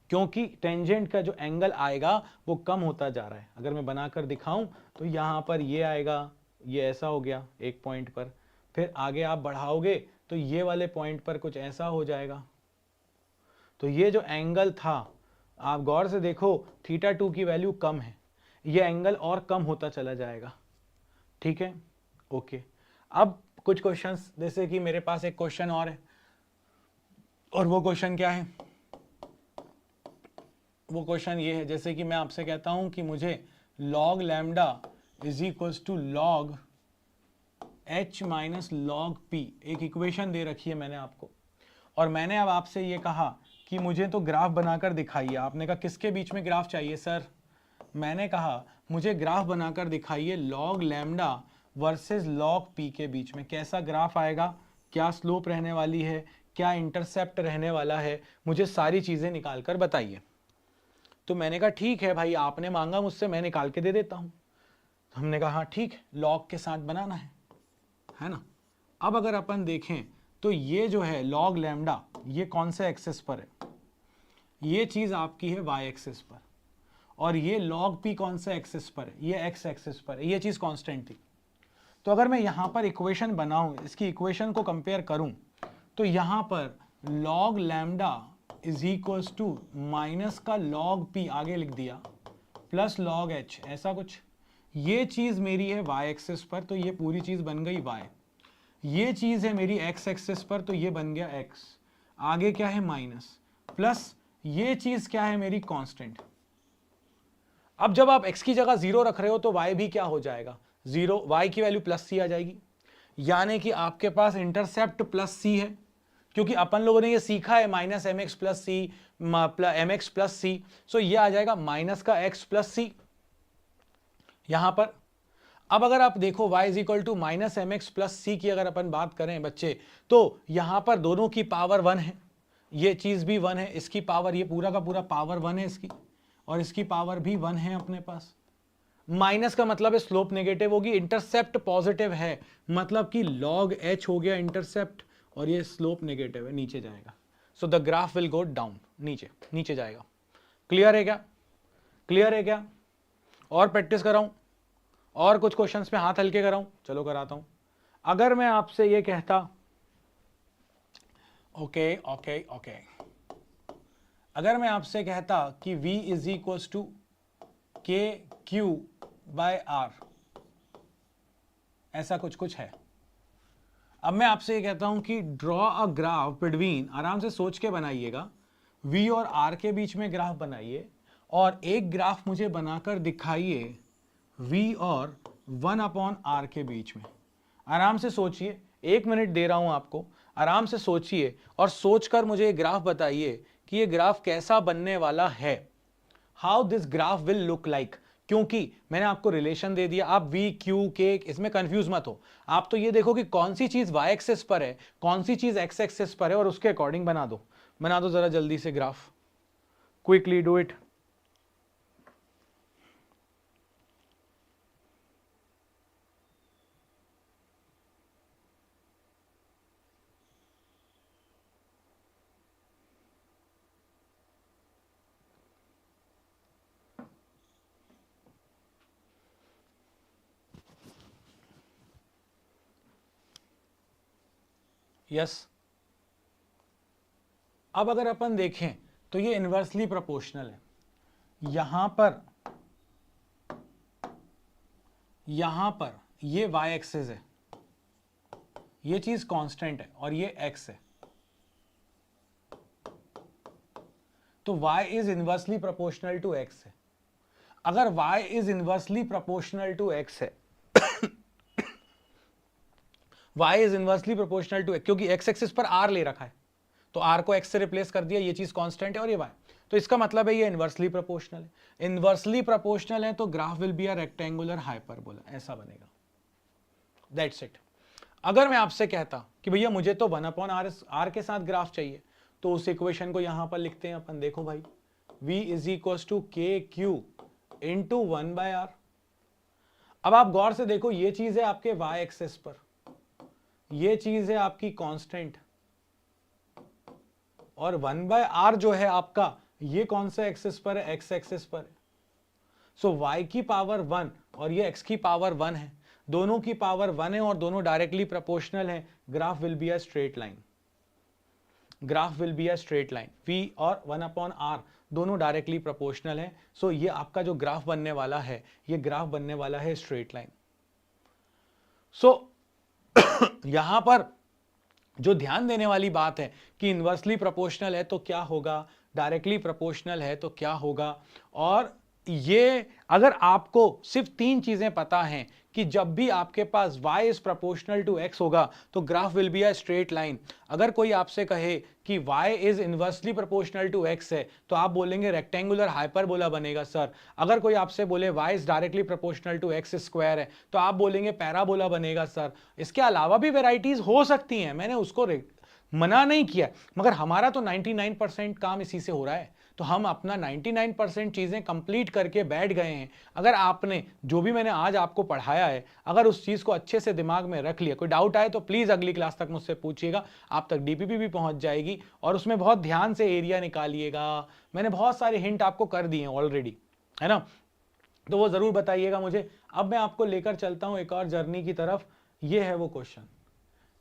Speaker 1: क्योंकि टेंजेंट का जो एंगल आएगा वो कम होता जा रहा है। अगर मैं बनाकर दिखाऊं तो यहां पर ये आएगा, ये ऐसा हो गया एक पॉइंट पर, फिर आगे आप बढ़ाओगे तो ये वाले पॉइंट पर कुछ ऐसा हो जाएगा। तो ये जो एंगल था आप गौर से देखो थीटा 2 की वैल्यू कम है, ये एंगल और कम होता चला जाएगा। ठीक है, ओके। अब कुछ क्वेश्चंस, जैसे कि मेरे पास एक क्वेश्चन और है, और वो क्वेश्चन क्या है, वो क्वेश्चन ये है, जैसे कि मैं आपसे कहता हूं कि मुझे log lambda is equals to log h minus log p, एक इक्वेशन दे रखी है मैंने आपको, और मैंने अब आपसे ये कहा कि मुझे तो ग्राफ बनाकर दिखाइए। आपने कहा किसके बीच में ग्राफ चाहिए सर, मैंने कहा मुझे ग्राफ बनाकर दिखाइए log lambda versus log p के बीच में कैसा ग्राफ आएगा, क्या स्लोप रहने वाली है, क्या इंटरसेप्ट रहने वाला है, मुझे सारी चीजें निकाल कर बताइए। तो मैंने कहा ठीक है भाई, आपने मांगा मुझसे, मैं निकाल के दे देता हूं। तो हमने कहा हाँ ठीक है, लॉग के साथ बनाना है ना। अब अगर अपन देखें तो ये जो है लॉग लैम्डा, ये कौन से एक्सिस पर है, ये चीज आपकी है वाई एक्सिस पर, और ये लॉग पी कौन सा एक्सिस पर है, ये एक्स एक्सिस पर है, ये चीज कांस्टेंट थी। तो अगर मैं यहां पर इक्वेशन बनाऊं, इसकी इक्वेशन को कंपेयर करूं, तो यहां पर log lambda is equals to minus का लॉग पी आगे लिख दिया प्लस लॉग एच, ऐसा कुछ। ये चीज मेरी है वाई एक्सिस पर, तो ये पूरी चीज बन गई वाई। ये चीज है मेरी एक्स एक्सिस पर, तो ये बन गया एक्स, आगे क्या है माइनस, प्लस ये चीज क्या है मेरी कांस्टेंट। अब जब आप x की जगह 0 रख रहे हो तो y भी क्या हो जाएगा 0, y की वैल्यू प्लस सी आ जाएगी, यानी कि आपके पास इंटरसेप्ट प्लस सी है, क्योंकि अपन लोगों ने ये सीखा है minus m x plus c m x plus c, so ये आ जाएगा माइनस का एक्स प्लस सी यहां पर। अब अगर आप देखो y is equal to minus m x plus c की अगर अपन बात करें बच्चे, तो यहां पर दोनों की पावर 1 है, ये चीज भी 1 है, इसकी पावर, ये पूरा का पूरा पावर 1 है इसकी, और इसकी पावर भी 1 है अपने पास। माइनस का मतलब है स्लोप नेगेटिव होगी, इंटरसेप्ट पॉजिटिव है, मतलब कि लॉग एच हो गया इंटरसेप्ट, और ये स्लोप नेगेटिव है, नीचे जाएगा। So the graph will go down, नीचे नीचे जाएगा। क्लियर है क्या, क्लियर है क्या? और प्रैक्टिस कराऊं, और कुछ क्वेश्चंस पे हाथ हल्के कराऊं? चलो कराता हूं। अगर मैं आपसे ये कहता, ओके ओके ओके, अगर मैं आपसे कहता कि v इज इक्वल्स टू के क्यू बाय आर, ऐसा कुछ कुछ है। अब मैं आपसे ये कहता हूं कि ड्रॉ अ ग्राफ बिटवीन, आराम से सोच के बनाइएगा, v और r के बीच में ग्राफ बनाइए, और एक ग्राफ मुझे बनाकर दिखाइए v और 1/r के बीच में। आराम से सोचिए, 1 मिनट दे रहा हूं आपको, आराम से सोचिए और सोचकर मुझे ये ग्राफ बताइए कि ये ग्राफ कैसा बनने वाला है, how this graph will look like. क्योंकि मैंने आपको रिलेशन दे दिया, आप v q k, इसमें कंफ्यूज मत हो, आप तो ये देखो कि कौन सी चीज y एक्सिस पर है, कौन सी चीज x एक्सिस पर है, और उसके अकॉर्डिंग बना दो जरा जल्दी से graph, quickly do it. Yes, अब अगर अपन देखें तो ये इन्वर्सली प्रोपोर्शनल है, यहां पर ये y एक्सिस है, ये चीज कांस्टेंट है, और ये x है, तो y is inversely proportional to x है। अगर y is inversely proportional to x है y is inversely proportional to, क्योंकि x एक्सिस पर r ले रखा है, तो r को x से रिप्लेस कर दिया, ये चीज कांस्टेंट है और ये y, तो इसका मतलब है ये इन्वर्सली प्रोपोर्शनल है। इन्वर्सली प्रोपोर्शनल है तो graph will be a rectangular hyperbola, ऐसा बनेगा, दैट्स इट। अगर मैं आपसे कहता कि भैया मुझे तो 1/r के साथ ग्राफ चाहिए, तो उस इक्वेशन को यहां पर लिखते हैं अपन, देखो भाई, v इज इक्वल्स टू के क्यू इंटू 1/r। अब आप गौर से देखो, ये चीज है आपके y एक्सिस पर, ये चीज है आपकी कांस्टेंट, और 1/r जो है आपका, ये कौन सा एक्सिस पर है, x एक्सिस पर है। सो y की पावर 1 और ये x की पावर 1 है, दोनों की पावर 1 है और दोनों डायरेक्टली प्रोपोर्शनल है, graph will be a straight line, graph will be a straight line. v और 1/r दोनों डायरेक्टली प्रोपोर्शनल है, सो ये आपका जो ग्राफ बनने वाला है, ये ग्राफ बनने वाला है स्ट्रेट लाइन। सो यहां पर जो ध्यान देने वाली बात है कि इन्वर्सली प्रोपोर्शनल है तो क्या होगा, डायरेक्टली प्रोपोर्शनल है तो क्या होगा, और ये अगर आपको सिर्फ 3 चीजें पता हैं कि जब भी आपके पास y is proportional to x होगा तो graph will be a straight line. अगर कोई आपसे कहे कि y is inversely proportional to x है, तो आप बोलेंगे रेक्टेंगुलर हाइपरबोला बनेगा सर। अगर कोई आपसे बोले y is directly proportional to x square है, तो आप बोलेंगे पैराबोला बनेगा सर। इसके अलावा भी वेराइटीज हो सकती हैं, मैंने उसको मना नहीं किया, मगर हमारा तो 99% काम इसी से हो रहा है, तो हम अपना 99% चीजें कंप्लीट करके बैठ गए हैं। अगर आपने जो भी मैंने आज आपको पढ़ाया है, अगर उस चीज को अच्छे से दिमाग में रख लिया, कोई डाउट आए तो प्लीज अगली क्लास तक मुझसे पूछिएगा, आप तक डीपीपी भी पहुंच जाएगी। और उसमें बहुत ध्यान से एरिया निकालिएगा, मैंने बहुत सारे हिंट आपको कर दिए हैं ऑलरेडी, है ना, तो वो जरूर बताइएगा मुझे। अब मैं आपको लेकर चलता हूं एक और जर्नी की तरफ। ये है वो क्वेश्चन,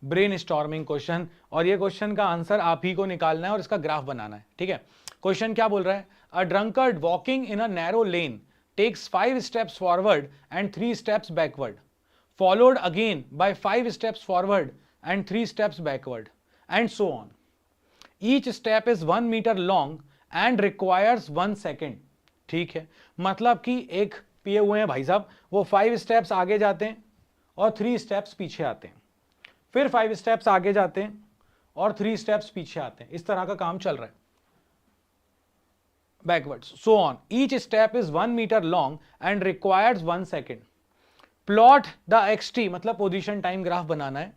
Speaker 1: ब्रेन स्टॉर्मिंग क्वेश्चन, और ये क्वेश्चन का आंसर आप ही को निकालना है और इसका ग्राफ बनाना है, ठीक है। क्वेश्चन क्या बोल रहा है? A drunkard walking in a narrow lane takes 5 steps forward and 3 steps backward, followed again by 5 steps forward and 3 steps backward, and so on. Each step is 1 metre long and requires 1 second. ठीक है, मतलब कि एक पिए हुए हैं भाई साहब, वो 5 स्टेप्स आगे जाते हैं और 3 स्टेप्स पीछे आते हैं, फिर 5 स्टेप्स आगे जाते हैं और 3 स्टेप्स पीछे आते हैं। इस तरह का काम चल रहा है, backwards, so on. Each step is 1 metre long and requires 1 second. Plot the x t, मतलब पोजीशन टाइम ग्राफ बनाना है।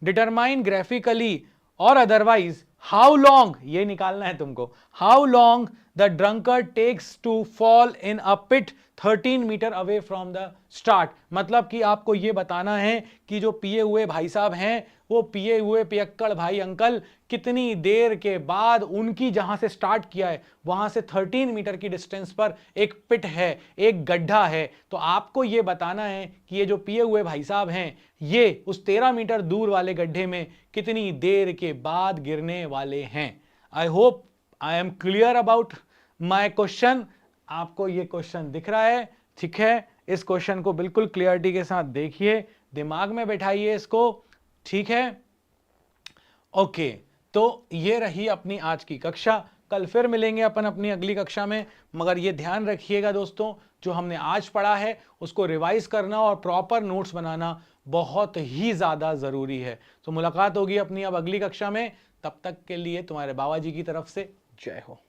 Speaker 1: डिटरमाइन ग्राफिकली और अदरवाइज हाउ लॉन्ग, ये निकालना है तुमको, how long the drunkard takes to fall in a pit 13 metre away from the start. मतलब कि आपको ये बताना है कि जो पिए हुए भाई साहब हैं, वो पिए हुए पियक्कड़ भाई अंकल कितनी देर के बाद उनकी जहां से स्टार्ट किया है वहां से 13 मीटर की डिस्टेंस पर एक पिट है, एक गड्ढा है। तो आपको ये बताना है कि ये जो पिए हुए भाई साहब हैं, ये उस 13 मीटर दूर वाले गड्ढे में कितनी देर के बाद गिरने वाले हैं। I hope I am clear about my question. आपको ये क्वेश्चन दिख रहा है, ठीक है? इस क्वेश्चन को बिल्कुल क्लियरिटी के साथ देखिए, दिमाग में बैठाइए इसको, ठीक है? ओके, तो ये रही अपनी आज की कक्षा। कल फिर मिलेंगे अपन अपनी अगली कक्षा में, मगर ये ध्यान रखिएगा दोस्तों, जो हमने आज पढ़ा है उसको रिवाइज करना और प्रॉपर नोट्स बनाना बहुत ही ज्यादा जरूरी है। तो मुलाकात होगी अपनी अब अगली कक्षा में, तब तक के लिए तुम्हारे बाबा जी की तरफ से जय हो।